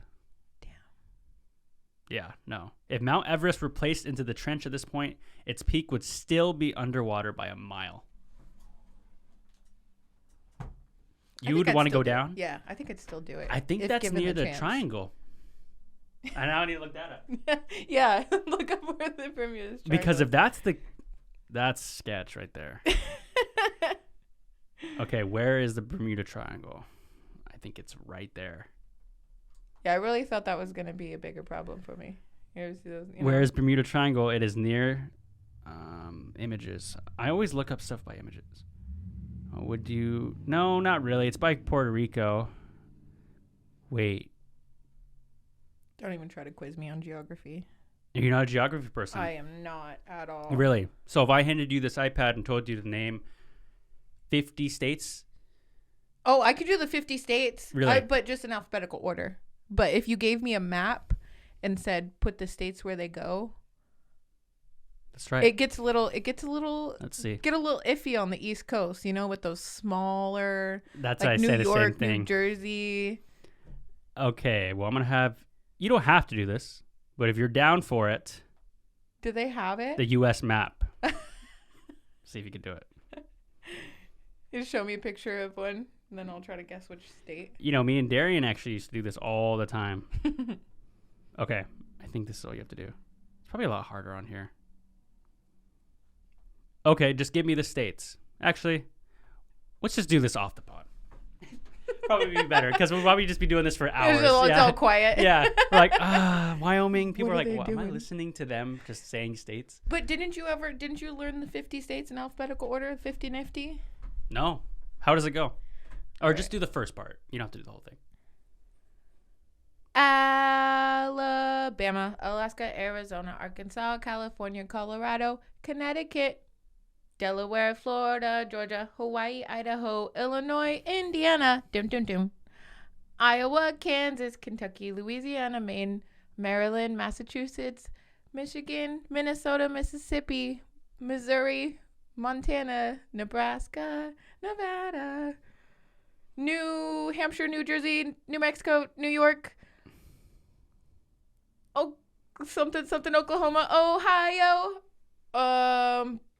B: Damn.
A: Yeah, no. If Mount Everest were placed into the trench at this point, its peak would still be underwater by a mile. You would want to go down?
B: Yeah, I think I'd still do it.
A: I think that's near the triangle. I now need to look that up.
B: Yeah, look up where the Bermuda Triangle.
A: Because if that's sketch right there. Okay, where is the Bermuda Triangle? I think it's right there.
B: Yeah, I really thought that was going to be a bigger problem for me. Here's those,
A: where is Bermuda Triangle? It is near images. I always look up stuff by images. Would you? No, not really. It's by Puerto Rico. Wait.
B: Don't even try to quiz me on geography.
A: You're not a geography person.
B: I am not at all.
A: Really? So if I handed you this iPad and told you to name 50 states?
B: Oh, I could do the 50 states.
A: Really?
B: But just in alphabetical order. But if you gave me a map and said put the states where they go.
A: That's right.
B: It gets a little.
A: Let's see.
B: Get a little iffy on the East Coast, with those smaller.
A: That's
B: like
A: I
B: New
A: say
B: York,
A: the same thing.
B: New Jersey.
A: Okay, well, I'm going to have... You don't have to do this, but if you're down for it...
B: Do they have it?
A: The U.S. map. See if you can do it.
B: You show me a picture of one, and then I'll try to guess which state.
A: Me and Darian actually used to do this all the time. Okay, I think this is all you have to do. It's probably a lot harder on here. Okay, just give me the states. Actually, let's just do this off the pod. Probably be better because we'll probably just be doing this for hours.
B: It's all quiet.
A: Yeah, we're like Wyoming. People are like, "What? Am I
B: doing?
A: listening to them just saying states?"
B: But didn't you learn the 50 states in alphabetical order? 50 nifty?
A: No. How does it go? Or
B: Right.
A: just do the first part. You don't have to do the whole thing.
B: Alabama, Alaska, Arizona, Arkansas, California, Colorado, Connecticut, Delaware, Florida, Georgia, Hawaii, Idaho, Illinois, Indiana, Iowa, Kansas, Kentucky, Louisiana, Maine, Maryland, Massachusetts, Michigan, Minnesota, Mississippi, Missouri, Montana, Nebraska, Nevada, New Hampshire, New Jersey, New Mexico, New York, something, Oklahoma, Ohio,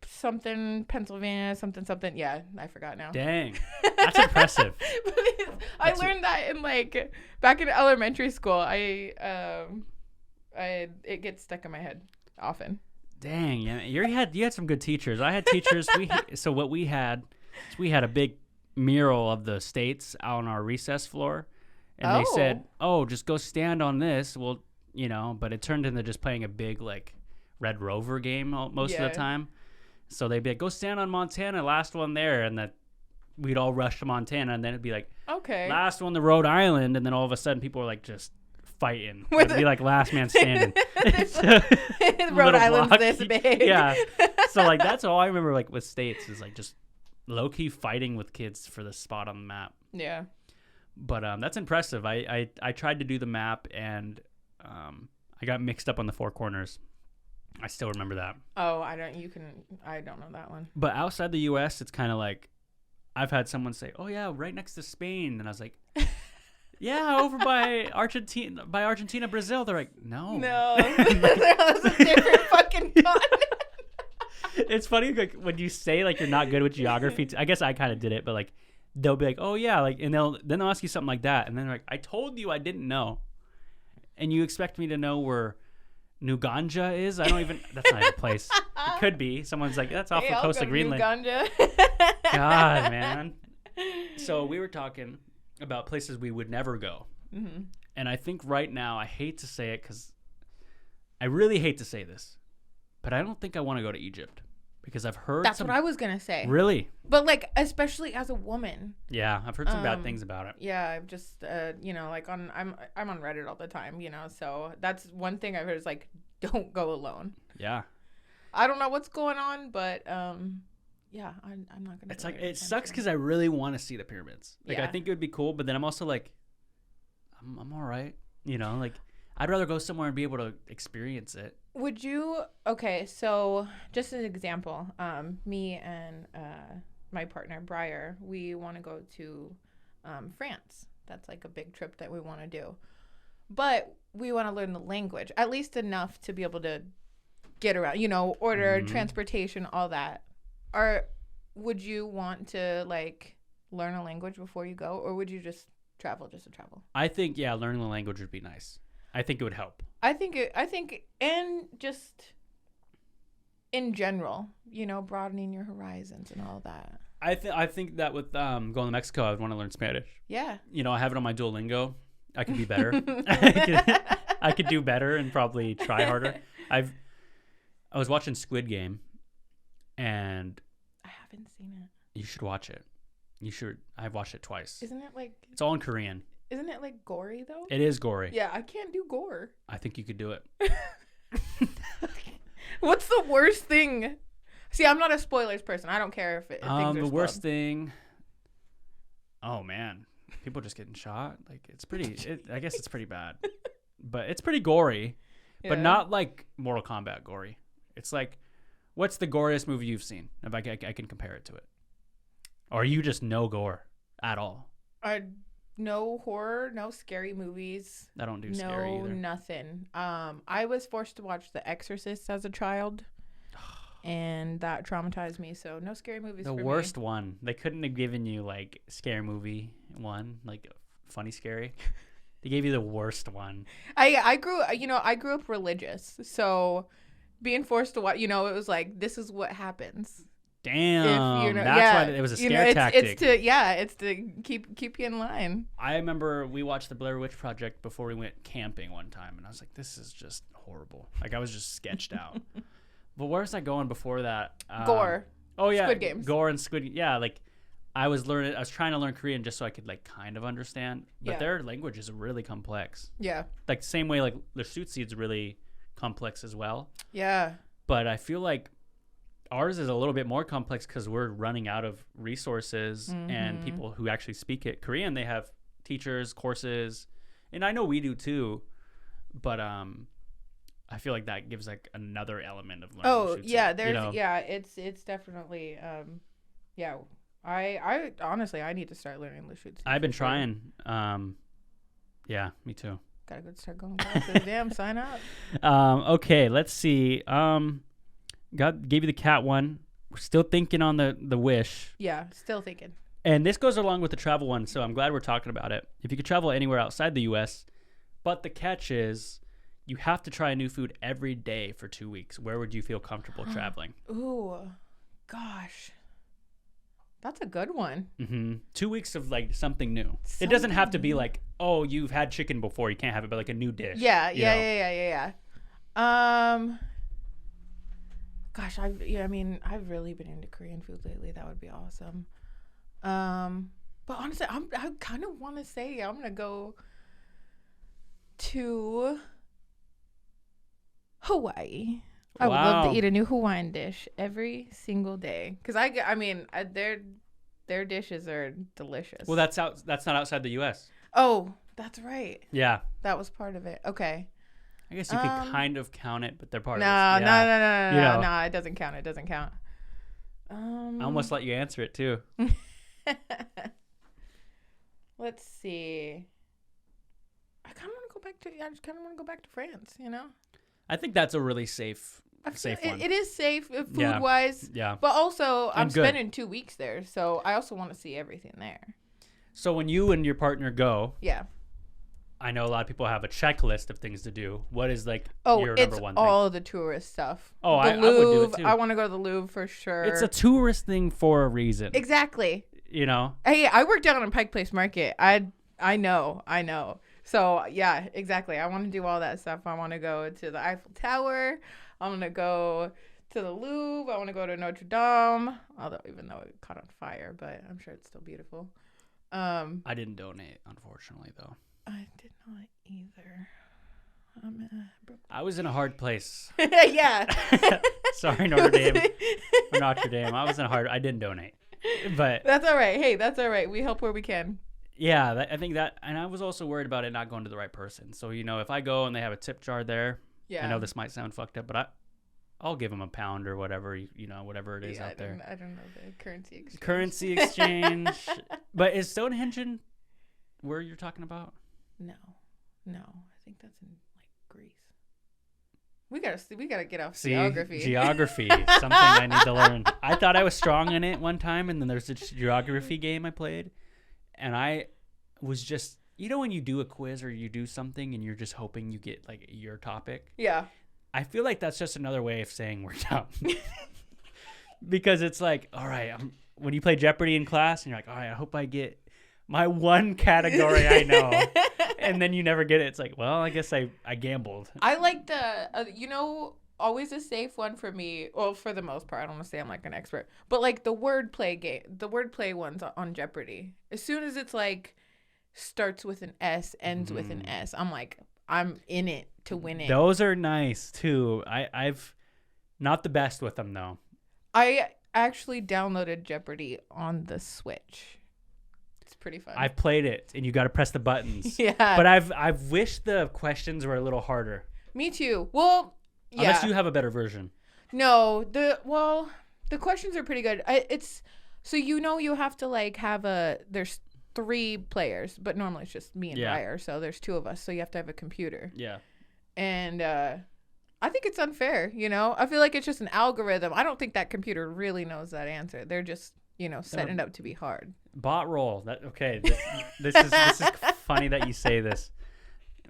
B: something, Pennsylvania, something. Yeah, I forgot now.
A: Dang. That's impressive.
B: I learned that in back in elementary school. It gets stuck in my head often.
A: Dang, yeah, you had some good teachers. I had teachers. So what we had a big mural of the states out on our recess floor, and they said, "Oh, just go stand on this." Well, but it turned into just playing a big Red Rover game most of the time. So they'd be like, "Go stand on Montana, last one there," and that we'd all rush to Montana, and then it'd be like,
B: "Okay,
A: last one to Rhode Island," and then all of a sudden people were just fighting. It'd be last man standing.
B: Rhode Island's block. This big.
A: Yeah. So that's all I remember with states is just low key fighting with kids for the spot on the map.
B: Yeah.
A: But that's impressive. I tried to do the map and I got mixed up on the four corners. I still remember that. Oh,
B: I don't know that one.
A: But outside the US, it's kind of I've had someone say, "Oh yeah, right next to Spain." And I was like, "Yeah, over by Argentina, Brazil." They're like, "No."
B: That's a different fucking continent.
A: It's funny when you say you're not good with geography. I guess I kind of did it, but they'll be like, "Oh yeah," and they'll ask you something like that, and then they're like, "I told you I didn't know," and you expect me to know where New Ganja is? I don't even. That's not even a place. It could be. Someone's like, "That's off the coast of Greenland."
B: New Ganja.
A: God, man. So we were talking about places we would never go, and I think right now I hate to say it because I really hate to say this, but I don't think I want to go to Egypt because I've heard
B: that's what I was gonna say.
A: Really?
B: But especially as a woman.
A: Yeah, I've heard some bad things about it.
B: Yeah, I've just I'm on Reddit all the time, so that's one thing I've heard is don't go alone.
A: Yeah.
B: I don't know what's going on, but yeah, I'm not gonna.
A: It's it sucks because I really want to see the pyramids. I think it would be cool, but then I'm also I'm all right. I'd rather go somewhere and be able to experience it.
B: Would you? Okay, so just as an example, me and my partner Briar, we want to go to France. That's a big trip that we want to do, but we want to learn the language at least enough to be able to get around. Order transportation, all that. Would you want to learn a language before you go, or would you just travel just to travel?
A: I think learning the language would be nice. I think it would help.
B: I think and just in general, broadening your horizons and all that.
A: I think that with going to Mexico, I would want to learn Spanish.
B: Yeah.
A: I have it on my Duolingo. I could be better. I could do better and probably try harder. I was watching Squid Game, and
B: I haven't seen it.
A: You should watch it. You should. I've watched it twice.
B: Isn't it like?
A: It's all in Korean.
B: Isn't it like gory though?
A: It is gory.
B: Yeah, I can't do gore.
A: I think you could do it.
B: What's the worst thing? See, I'm not a spoilers person. I don't care if things are
A: the worst thing. Oh man, people just getting shot. Like it's pretty. I guess it's pretty bad, but it's pretty gory, but not like Mortal Kombat gory. It's like, what's the goriest movie you've seen? If I can compare it to it, or you just no gore at all.
B: No horror, no scary movies.
A: I don't do scary either.
B: No, nothing. I was forced to watch The Exorcist as a child, and that traumatized me. So no scary movies.
A: The worst one. They couldn't have given you like scary movie one, like funny scary. They gave you the worst one.
B: I grew up religious, so being forced to watch, it was like, this is what happens.
A: Damn, that's why it was a scare tactic.
B: It's to keep you in line.
A: I remember we watched the Blair Witch Project before we went camping one time, and I was like, this is just horrible. Like, I was just sketched out. But where was I going before that?
B: Gore.
A: Oh, yeah.
B: Squid Games.
A: Gore and Squid. Yeah, like, I was trying to learn Korean just so I could, like, kind of understand. But their language is really complex. Yeah. Like, the same way, like, the Sutsi is really complex as well. Yeah. But I feel like ours is a little bit more complex because we're running out of resources and people who actually speak it. Korean, they have teachers, courses, and I know we do too, but I feel like that gives like another element of learning.
B: Oh yeah, it's definitely I honestly I need to start learning the Shutsu.
A: I've been trying. Yeah, me too.
B: Gotta go start going classes. Damn, sign up.
A: Okay, let's see. God gave you the cat one. We're still thinking on the wish.
B: Yeah, still thinking.
A: And this goes along with the travel one, so I'm glad we're talking about it. If you could travel anywhere outside the U.S., but the catch is you have to try new food every day for 2 weeks. Where would you feel comfortable traveling?
B: Ooh, gosh. That's a good one.
A: 2 weeks of like something new. It doesn't have to be like, oh, you've had chicken before, you can't have it, but like a new dish.
B: Yeah. Gosh, I've really been into Korean food lately. That would be awesome. But honestly, I kind of want to say I'm gonna go to Hawaii. I would love to eat a new Hawaiian dish every single day because their dishes are delicious.
A: Well, that's not outside the U.S.
B: Oh, that's right.
A: Yeah,
B: that was part of it. Okay.
A: I guess you could kind of count it, but they're part of it.
B: No, it doesn't count. It doesn't count.
A: I almost let you answer it too.
B: Let's see. I kind of want to go back to France,
A: I think that's a really safe one.
B: It is safe food-wise. Yeah. But also, I'm spending 2 weeks there, so I also want to see everything there.
A: So when you and your partner go,
B: yeah,
A: I know a lot of people have a checklist of things to do. What is like your number one thing?
B: All the tourist stuff.
A: Oh, I would do it too.
B: I want to go to the Louvre for sure.
A: It's a tourist thing for a reason.
B: Exactly.
A: Hey,
B: I work down on Pike Place Market. I know. So yeah, exactly. I want to do all that stuff. I want to go to the Eiffel Tower. I want to go to the Louvre. I want to go to Notre Dame. Even though it caught on fire, but I'm sure it's still beautiful.
A: I didn't donate, unfortunately, though.
B: I did not either.
A: I was in a hard place.
B: Yeah.
A: Sorry, Notre Dame. Or Notre Dame. I didn't donate. But
B: that's all right. Hey, that's all right. We help where we can.
A: Yeah, I think that, and I was also worried about it not going to the right person. So, if I go and they have a tip jar there, I know this might sound fucked up, but I'll give them a pound or whatever, whatever it is out there.
B: I don't know the currency exchange.
A: Currency exchange. But is Stonehenge where you're talking about?
B: No. I think that's in Greece. We gotta get off geography.
A: Geography, something I need to learn. I thought I was strong in it one time, and then there's a geography game I played, and I was just, when you do a quiz or you do something and you're just hoping you get like your topic.
B: Yeah.
A: I feel like that's just another way of saying we're dumb. Because it's like, all right, when you play Jeopardy in class and you're like, all right, I hope I get my one category I know. And then you never get it. It's like, well, I guess I gambled.
B: I like the, always a safe one for me. Well, for the most part, I don't want to say I'm like an expert, but like the wordplay ones on Jeopardy. As soon as it's like starts with an S, ends with an S, I'm like, I'm in it to win it.
A: Those are nice too. I've not the best with them though.
B: I actually downloaded Jeopardy on the Switch. It's pretty fun.
A: I've played it, and you got to press the buttons.
B: Yeah.
A: But I've wished the questions were a little harder.
B: Me too. Well, yeah.
A: Unless you have a better version.
B: No, the questions are pretty good. It's so you have to like have there's 3 players, but normally it's just me and Ryer, so there's 2 of us, so you have to have a computer.
A: Yeah.
B: And I think it's unfair, I feel like it's just an algorithm. I don't think that computer really knows that answer. They're just, setting it up to be hard.
A: Bot roll. This is funny that you say this.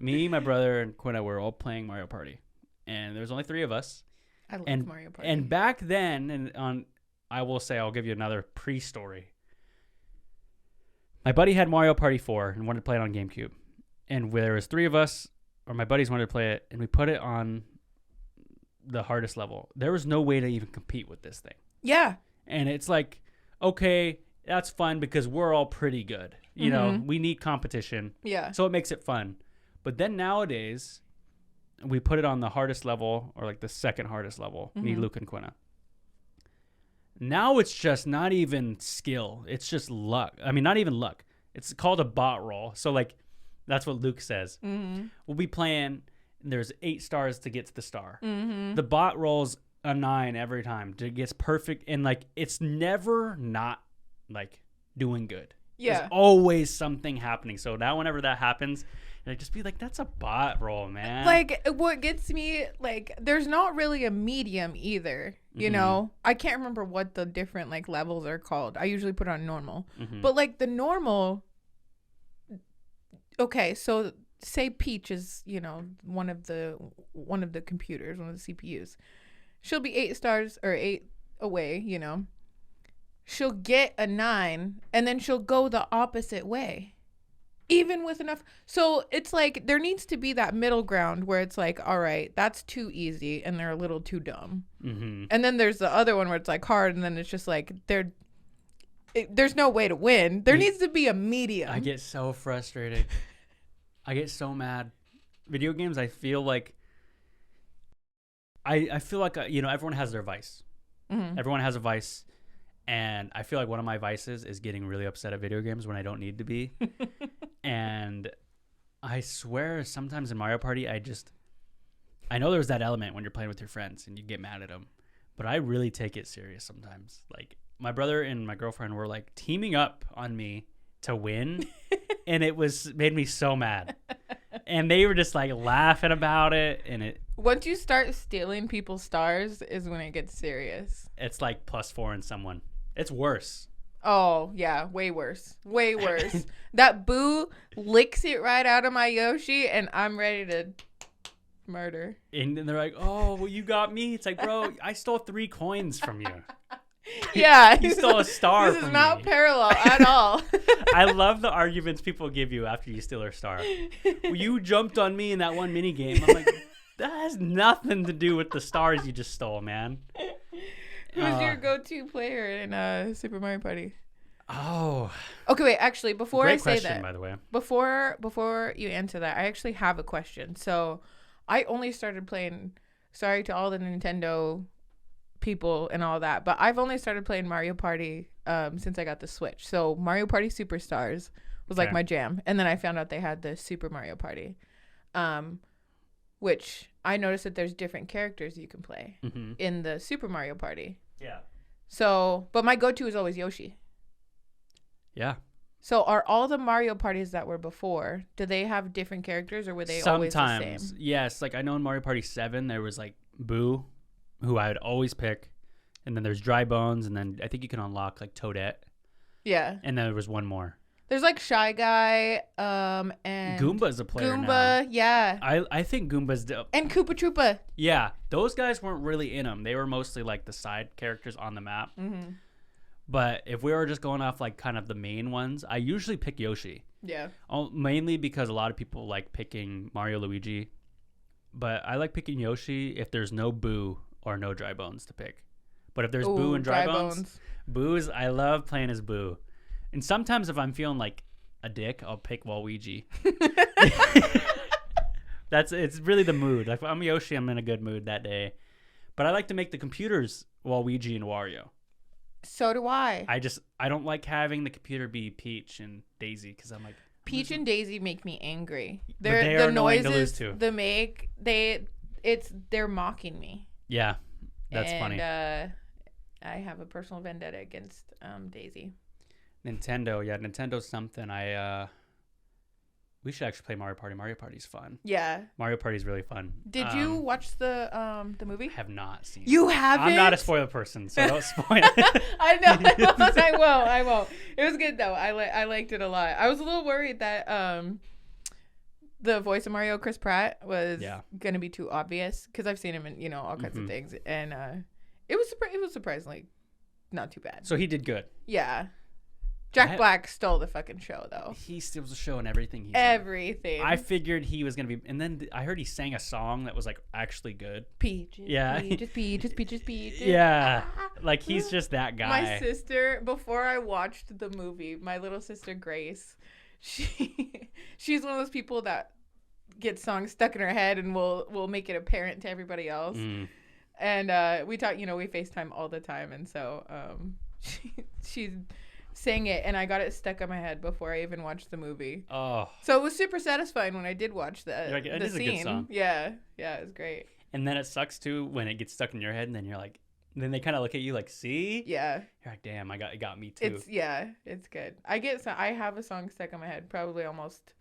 A: Me, my brother, and Quinna were all playing Mario Party, and there's only 3 of us.
B: I love Mario Party.
A: And back then, I will say, I'll give you another pre-story. My buddy had Mario Party 4 and wanted to play it on GameCube, and there was 3 of us, or my buddies wanted to play it, and we put it on the hardest level. There was no way to even compete with this thing.
B: Yeah.
A: And it's like, okay, that's fun because we're all pretty good. You know, we need competition.
B: Yeah.
A: So it makes it fun. But then nowadays, we put it on the hardest level, or like the second hardest level, me, Luke, and Quinna. Now it's just not even skill. It's just luck. I mean, not even luck. It's called a bot roll. So like, that's what Luke says. We'll be playing, and there's 8 stars to get to the star. The bot rolls a 9 every time. It gets perfect, and like, it's never not like doing good.
B: Yeah.
A: There's always something happening. So now whenever that happens, I just be like, that's a bot roll, man.
B: Like, what gets me, like, there's not really a medium either, you know? I can't remember what the different, like, levels are called. I usually put on normal. But, like, the normal, okay, so say Peach is, one of the computers, one of the CPUs. She'll be 8 stars, or 8 away, She'll get a 9, and then she'll go the opposite way. Even with enough. So it's like there needs to be that middle ground where it's like, all right, that's too easy and they're a little too dumb. And then there's the other one where it's like hard, and then it's just like there's no way to win. There needs to be a medium.
A: I get so frustrated. I get so mad. Video games, I feel like everyone has their vice. Everyone has a vice. And I feel like one of my vices is getting really upset at video games when I don't need to be. And I swear sometimes in Mario Party, I know there's that element when you're playing with your friends and you get mad at them. But I really take it serious sometimes. Like, my brother and my girlfriend were like teaming up on me to win. And it made me so mad. And they were just like laughing about it. And
B: once you start stealing people's stars is when it gets serious.
A: It's like +4 in someone. It's worse.
B: Oh, yeah. Way worse. Way worse. That Boo licks it right out of my Yoshi, and I'm ready to murder.
A: And they're like, oh, well, you got me. It's like, bro, I stole 3 coins from you.
B: Yeah.
A: You stole a star from me.
B: This is not parallel at all.
A: I love the arguments people give you after you steal a star. Well, you jumped on me in that one mini game. I'm like, that has nothing to do with the stars you just stole, man.
B: Who's your go-to player in Super Mario Party?
A: Oh.
B: Okay, wait. Actually, before I say
A: question,
B: that,
A: by the way.
B: Before you answer that, I actually have a question. So, I only started playing. Sorry to all the Nintendo people and all that, but I've only started playing Mario Party since I got the Switch. So, Mario Party Superstars was like my jam, and then I found out they had the Super Mario Party, which I noticed that there's different characters you can play in the Super Mario Party.
A: Yeah.
B: So, but my go-to is always Yoshi.
A: Yeah.
B: So are all the Mario parties that were before, do they have different characters, or were they always the same?
A: Sometimes, yes. Like, I know in Mario Party 7, there was like Boo, who I would always pick. And then there's Dry Bones, and then I think you can unlock like Toadette.
B: Yeah.
A: And then there was one more.
B: There's like Shy Guy, and
A: Goomba's a player now.
B: Goomba, yeah.
A: I think Goomba's dope.
B: And Koopa Troopa.
A: Yeah, those guys weren't really in them. They were mostly like the side characters on the map. But if we were just going off like kind of the main ones, I usually pick Yoshi.
B: Yeah.
A: Mainly because a lot of people like picking Mario, Luigi. but I like picking Yoshi if there's no Boo or no Dry Bones to pick. But if there's Boo and Dry Bones, Boo's, I love playing as Boo. And sometimes if I'm feeling like a dick, I'll pick Waluigi. It's really the mood. Like if I'm Yoshi, I'm in a good mood that day. But I like to make the computers Waluigi and Wario.
B: So do I.
A: I don't like having the computer be Peach and Daisy because I'm like,
B: Peach and Daisy make me angry.
A: They are annoying to lose to.
B: They're mocking me.
A: Yeah, that's funny.
B: And I have a personal vendetta against Daisy.
A: Nintendo, Nintendo's something. We should actually play Mario Party. Mario Party's fun.
B: Yeah.
A: Mario Party's really fun.
B: Did you watch the movie?
A: I have not seen it.
B: You haven't?
A: I'm not a spoiler person, so don't spoil it.
B: I know. I won't. It was good though. I liked it a lot. I was a little worried that the voice of Mario, Chris Pratt, was gonna be too obvious because I've seen him in all kinds of things, and it was surprisingly not too bad.
A: So he did good.
B: Yeah. Jack Black stole the fucking show, though.
A: He steals the show and everything.
B: Everything.
A: I figured he was going to be... And then I heard he sang a song that was, like, actually good.
B: Peaches,
A: yeah.
B: peaches.
A: Yeah. Like, he's just that guy.
B: My sister, before I watched the movie, my little sister, Grace, she's one of those people that gets songs stuck in her head and will make it apparent to everybody else. Mm. And we talk, we FaceTime all the time. And so she sang it, and I got it stuck in my head before I even watched the movie. Oh. So it was super satisfying when I did watch the
A: it is
B: scene.
A: A good song.
B: Yeah, it was great.
A: And then it sucks too when it gets stuck in your head, and then you're like, then they kind of look at you like, see?
B: Yeah.
A: You're like, damn, it got me too.
B: It's good. I have a song stuck in my head probably almost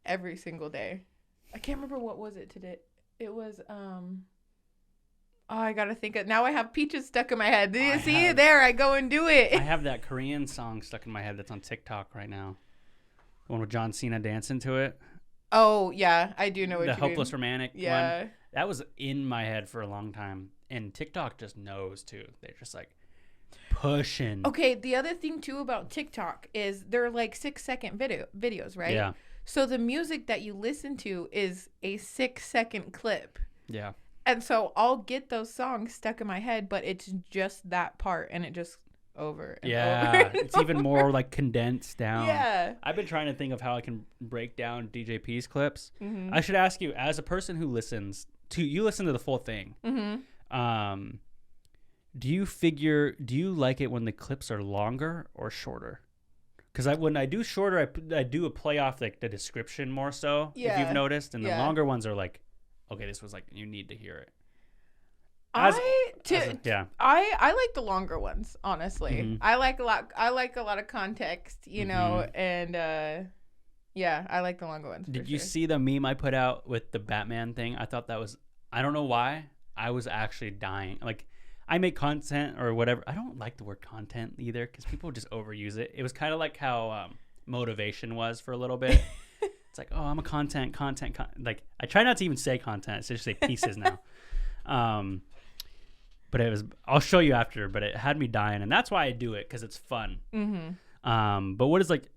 B: every single day. I can't remember what was it today. It was I gotta think of now. I have Peaches stuck in my head. There I go and do it.
A: I have that Korean song stuck in my head that's on TikTok right now. The one with John Cena dancing to it.
B: Oh yeah, I do know what you mean.
A: The Hopeless Romantic one. That was in my head for a long time, and TikTok just knows too. They're just like pushing.
B: Okay, the other thing too about TikTok is they're like 6-second videos, right?
A: Yeah.
B: So the music that you listen to is a 6-second clip.
A: Yeah.
B: And so I'll get those songs stuck in my head, but it's just that part, and it just over and over.
A: It's even more like condensed down.
B: Yeah.
A: I've been trying to think of how I can break down DJP's clips. Mm-hmm. I should ask you, as a person who listens to the full thing, mm-hmm. Do you like it when the clips are longer or shorter? Because when I do shorter, I do a play off like the description more so, if you've noticed, and the longer ones are like, okay, this was like, you need to hear it. I like the longer ones, honestly. Mm-hmm. I like a lot of context, know, and I like the longer ones. Did you see the meme I put out with the Batman thing? I thought that was, I don't know why, I was actually dying. Like, I make content or whatever. I don't like the word content either because people just overuse it. It was kind of like how motivation was for a little bit. It's like, oh, I'm a content. Like, I try not to even say content. I just say pieces now. But it was, I'll show you after, but it had me dying. And that's why I do it, because it's fun. Mm-hmm. But what is like,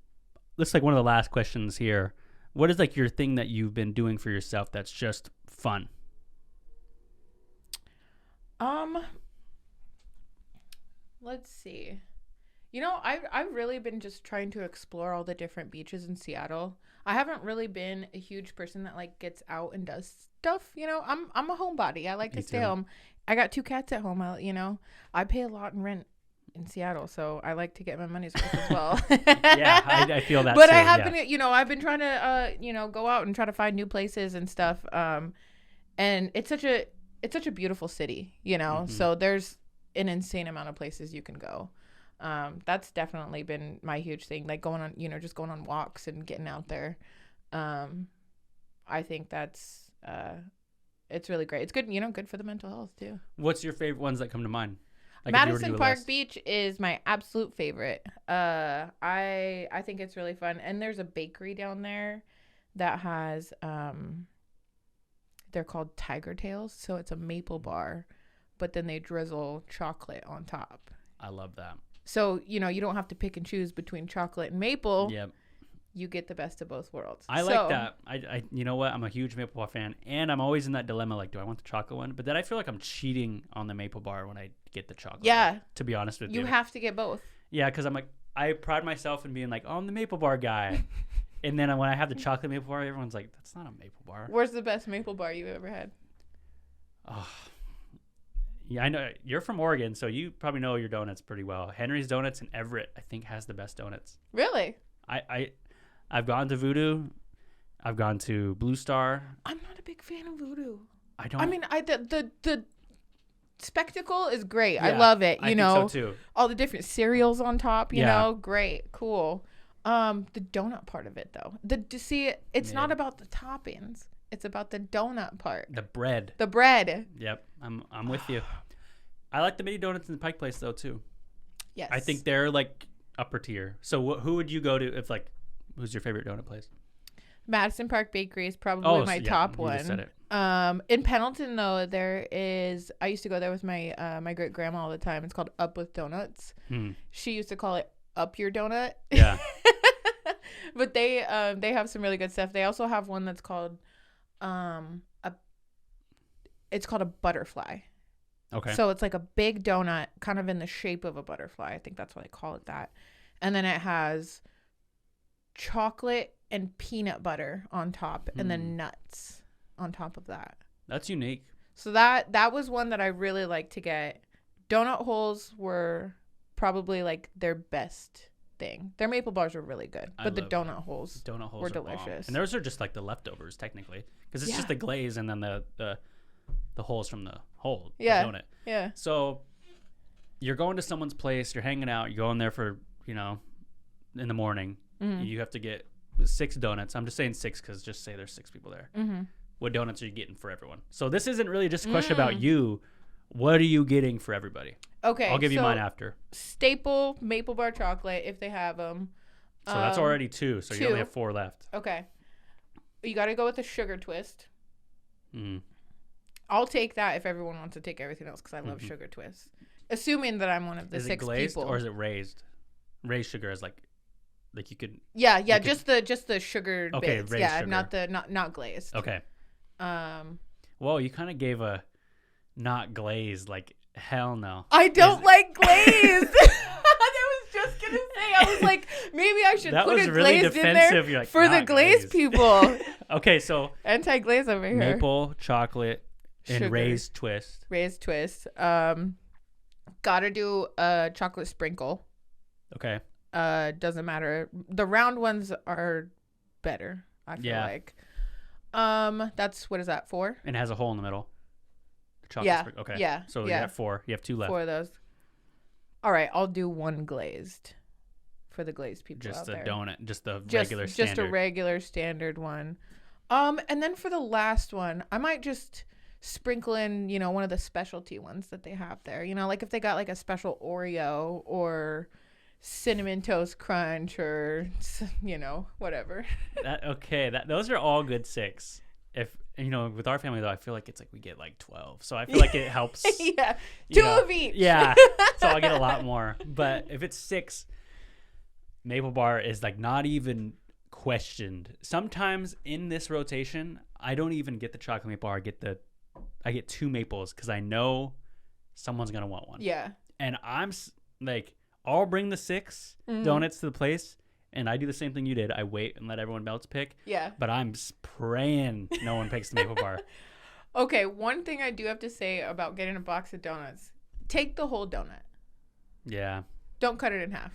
A: this is like one of the last questions here. What is like your thing that you've been doing for yourself that's just fun?
B: Let's see. I've really been just trying to explore all the different beaches in Seattle. I haven't really been a huge person that like gets out and does stuff. I'm a homebody. I like to stay home. I got 2 cats at home. I pay a lot in rent in Seattle, so I like to get my money's worth as well.
A: Yeah, I feel that.
B: But
A: too,
B: I have been, I've been trying to, go out and try to find new places and stuff. And it's such a beautiful city, Mm-hmm. So there's an insane amount of places you can go. That's definitely been my huge thing, like going on, just going on walks and getting out there. I think that's, it's really great. It's good, good for the mental health too.
A: What's your favorite ones that come to mind? Like
B: Madison Park Beach is my absolute favorite. I think it's really fun. And there's a bakery down there that has, they're called Tiger Tails. So it's a maple bar, but then they drizzle chocolate on top.
A: I love that.
B: So, you don't have to pick and choose between chocolate and maple.
A: Yep.
B: you get the best of both worlds.
A: I like that. I you know what? I'm a huge maple bar fan, and I'm always in that dilemma, like, do I want the chocolate one? But then I feel like I'm cheating on the maple bar when I get the chocolate one, to be honest with you.
B: You have to get both.
A: Yeah, because I'm like, I pride myself in being like, oh, I'm the maple bar guy. And then when I have the chocolate maple bar, everyone's like, that's not a maple bar.
B: Where's the best maple bar you've ever had?
A: Oh, yeah, I know. You're from Oregon, so you probably know your donuts pretty well. Henry's Donuts in Everett, I think, has the best donuts.
B: Really?
A: I've gone to Voodoo. I've gone to Blue Star.
B: I'm not a big fan of Voodoo.
A: I
B: mean, the spectacle is great. Yeah, I love it. You know,
A: think so too.
B: All the different cereals on top. You know, great, cool. The donut part of it, though, it's not about the toppings. It's about the donut part.
A: The bread.
B: The bread.
A: Yep, I'm with you. I like the mini donuts in the Pike Place though too.
B: Yes.
A: I think they're like upper tier. So who would you go to if like, who's your favorite donut place?
B: Madison Park Bakery is probably my top one.
A: Just said it.
B: In Pendleton though, there is. I used to go there with my my great grandma all the time. It's called Up with Donuts. She used to call it Up Your Donut.
A: Yeah.
B: But they have some really good stuff. They also have one that's called it's called a butterfly.
A: Okay.
B: So it's like a big donut kind of in the shape of a butterfly. I think that's why they call it that. And then it has chocolate and peanut butter on top and then nuts on top of that.
A: That's unique.
B: So that was one that I really like to get. Donut holes were probably like their best thing. Their maple bars were really good, but the donut holes were delicious.
A: Bomb. And those are just like the leftovers technically, because it's just the glaze and then the holes from the hole. The donut.
B: Yeah.
A: So you're going to someone's place, you're hanging out, you go in there for, you know, in the morning. You have to get 6 donuts. I'm just saying 6 because just say there's 6 people there. What donuts are you getting for everyone? So this isn't really just a question about you. What are you getting for everybody?
B: Okay.
A: I'll give you mine after.
B: Staple maple bar chocolate if they have them.
A: So that's already 2. So 2. You only have 4 left.
B: Okay. You got to go with a sugar twist. I'll take that if everyone wants to take everything else because I love sugar twists. Assuming that I'm one of the 6 people. Is it glazed
A: or is it raised? Raised sugar is like you could.
B: Yeah, just the sugar bits.
A: Raised sugar.
B: not glazed.
A: Okay. Whoa, you kind of gave a not glazed, like hell no.
B: I don't like glazed. I was just gonna say, I was like, maybe I should put a really glazed in there
A: like,
B: for the glazed people.
A: Okay, so
B: anti-glaze over here.
A: Maple, chocolate, and
B: sugar.
A: raised twist.
B: Raised twist. Gotta do a chocolate sprinkle.
A: Okay.
B: Doesn't matter. The round ones are better, I feel like. That's, what is that, 4?
A: And it has a hole in the middle. Chocolate sprinkle. Okay.
B: Yeah.
A: So you have 4. You have 2 left.
B: 4 of those. All right, I'll do 1 glazed for the glazed people
A: just
B: out there.
A: Just the regular standard.
B: Just a regular standard one. And then for the last one, I might just sprinkle in, you know, one of the specialty ones that they have there. You know, like if they got like a special Oreo or Cinnamon Toast Crunch or, you know, whatever.
A: Those are all good 6. If, you know, with our family, though, I feel like it's like we get like 12. So I feel like it helps.
B: Yeah. 2 of each.
A: Yeah. So I'll get a lot more. But if it's 6, maple bar is like not even questioned. Sometimes in this rotation, I don't even get the chocolate maple bar. I get 2 maples because I know someone's going to want one.
B: Yeah.
A: And I'm like, I'll bring the 6 donuts to the place. And I do the same thing you did. I wait and let everyone else pick.
B: Yeah.
A: But I'm praying no one picks the maple bar.
B: Okay, one thing I do have to say about getting a box of donuts: take the whole donut.
A: Yeah.
B: Don't cut it in half.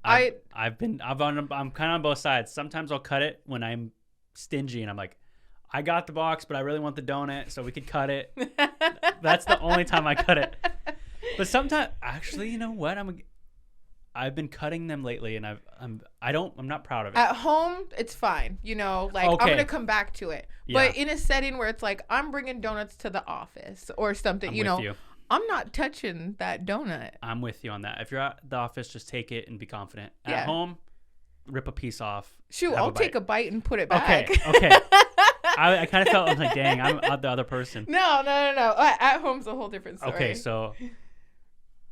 A: I'm kind of on both sides. Sometimes I'll cut it when I'm stingy and I'm like, I got the box, but I really want the donut, so we could cut it. That's the only time I cut it. But sometimes, actually, you know what? I've been cutting them lately, and I'm not proud of it.
B: At home, it's fine. You know, like I'm gonna come back to it.
A: Yeah.
B: But in a setting where it's like I'm bringing donuts to the office or something, I'm not touching that donut.
A: I'm with you on that. If you're at the office, just take it and be confident. At home, rip a piece off.
B: Shoot, I'll take a bite and put it back.
A: Okay. I kind of felt like, dang, I'm the other person.
B: No. At home's a whole different story.
A: Okay, so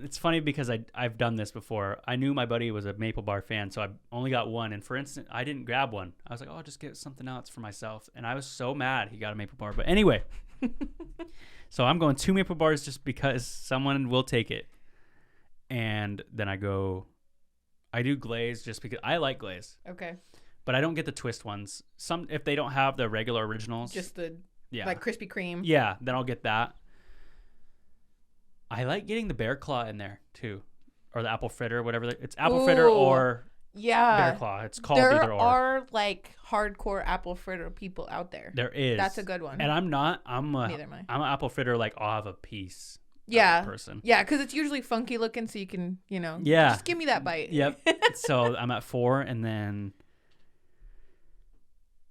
A: it's funny because I've done this before. I knew my buddy was a Maple Bar fan, so I only got one. And for instance, I didn't grab one. I was like, oh, I'll just get something else for myself. And I was so mad he got a Maple Bar. But anyway, so I'm going 2 Maple Bars just because someone will take it. And then I do glaze just because I like glaze.
B: Okay.
A: But I don't get the twist ones. Some, if they don't have the regular originals.
B: Just the, like Krispy Kreme.
A: Yeah, then I'll get that. I like getting the bear claw in there too, or the apple fritter, whatever. It's apple fritter or bear claw. It's called either or. There
B: are like hardcore apple fritter people out there.
A: There is.
B: That's a good one.
A: And I'm not. I'm an apple fritter. Like I'll have a piece. Person.
B: Yeah, because it's usually funky looking, so you can, just give me that bite.
A: Yep. So I'm at 4, and then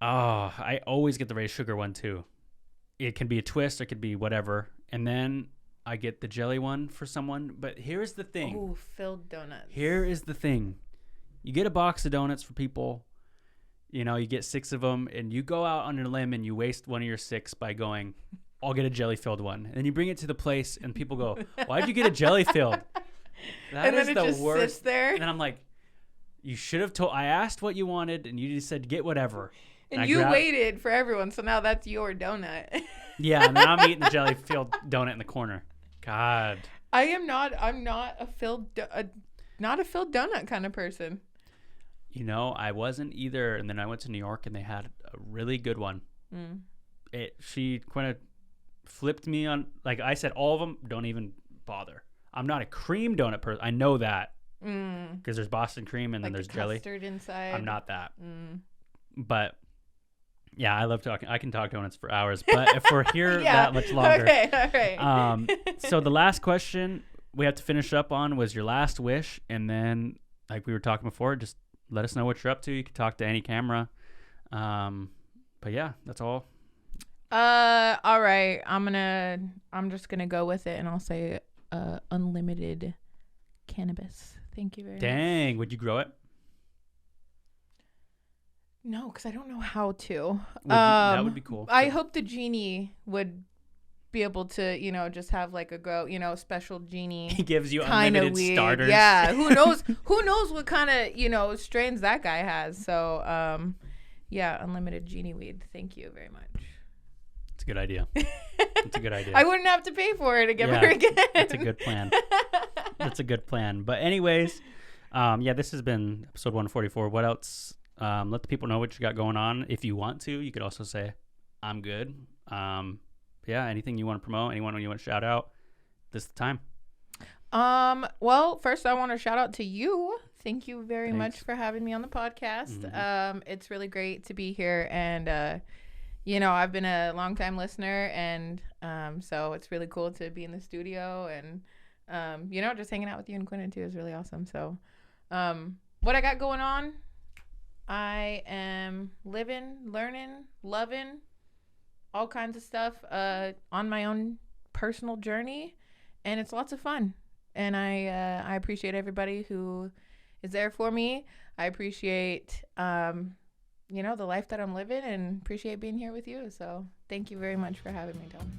A: I always get the raised sugar one too. It can be a twist, it could be whatever, and then I get the jelly one for someone. But here's the thing.
B: Ooh, filled donuts.
A: Here is the thing. You get a box of donuts for people. You get 6 of them, and you go out on your limb and you waste one of your 6 by going, I'll get a jelly-filled one. And then you bring it to the place, and people go, why'd you get a jelly-filled? That is the worst. Sits there. And then I'm like, you should have told. I asked what you wanted, and you just said, get whatever.
B: And you waited for everyone, so now that's your donut.
A: Yeah, and then I'm eating the jelly-filled donut in the corner. God.
B: I'm not a filled donut kind of person.
A: I wasn't either. And then I went to New York, and they had a really good one. She kind of flipped me on, like I said, all of them, don't even bother. I'm not a cream donut person. I know that because there's Boston cream and then there's jelly.
B: Custard inside.
A: I'm not that. But yeah, I love talking. I can talk donuts for hours, but if we're here that much longer.
B: Okay, all right.
A: So the last question we have to finish up on was your last wish, and then like we were talking before, just let us know what you're up to. You can talk to any camera. But yeah, that's all.
B: All right. I'm just gonna go with it, and I'll say unlimited cannabis. Thank you very much.
A: Dang, would you grow it?
B: No, because I don't know how to.
A: That would be cool.
B: I hope the genie would be able to, just have like a grow, special genie.
A: He gives you unlimited starters.
B: Yeah, who knows? Who knows what kind of strains that guy has? So, yeah, unlimited genie weed. Thank you very much.
A: It's a good idea. It's a good idea.
B: I wouldn't have to pay for it again.
A: That's a good plan. That's a good plan. But anyways, this has been episode 144. What else? Let the people know what you got going on. If you want to, you could also say, I'm good. Anything you want to promote, anyone you want to shout out, this is the time.
B: Well, first I want to shout out to you. Thank you very much for having me on the podcast. It's really great to be here, and I've been a long-time listener, and so it's really cool to be in the studio, and just hanging out with you and Quentin too is really awesome. So what I got going on, I am living, learning, loving all kinds of stuff on my own personal journey, and it's lots of fun, and I appreciate everybody who is there for me. I appreciate the life that I'm living, and appreciate being here with you. So thank you very much for having me, Tom.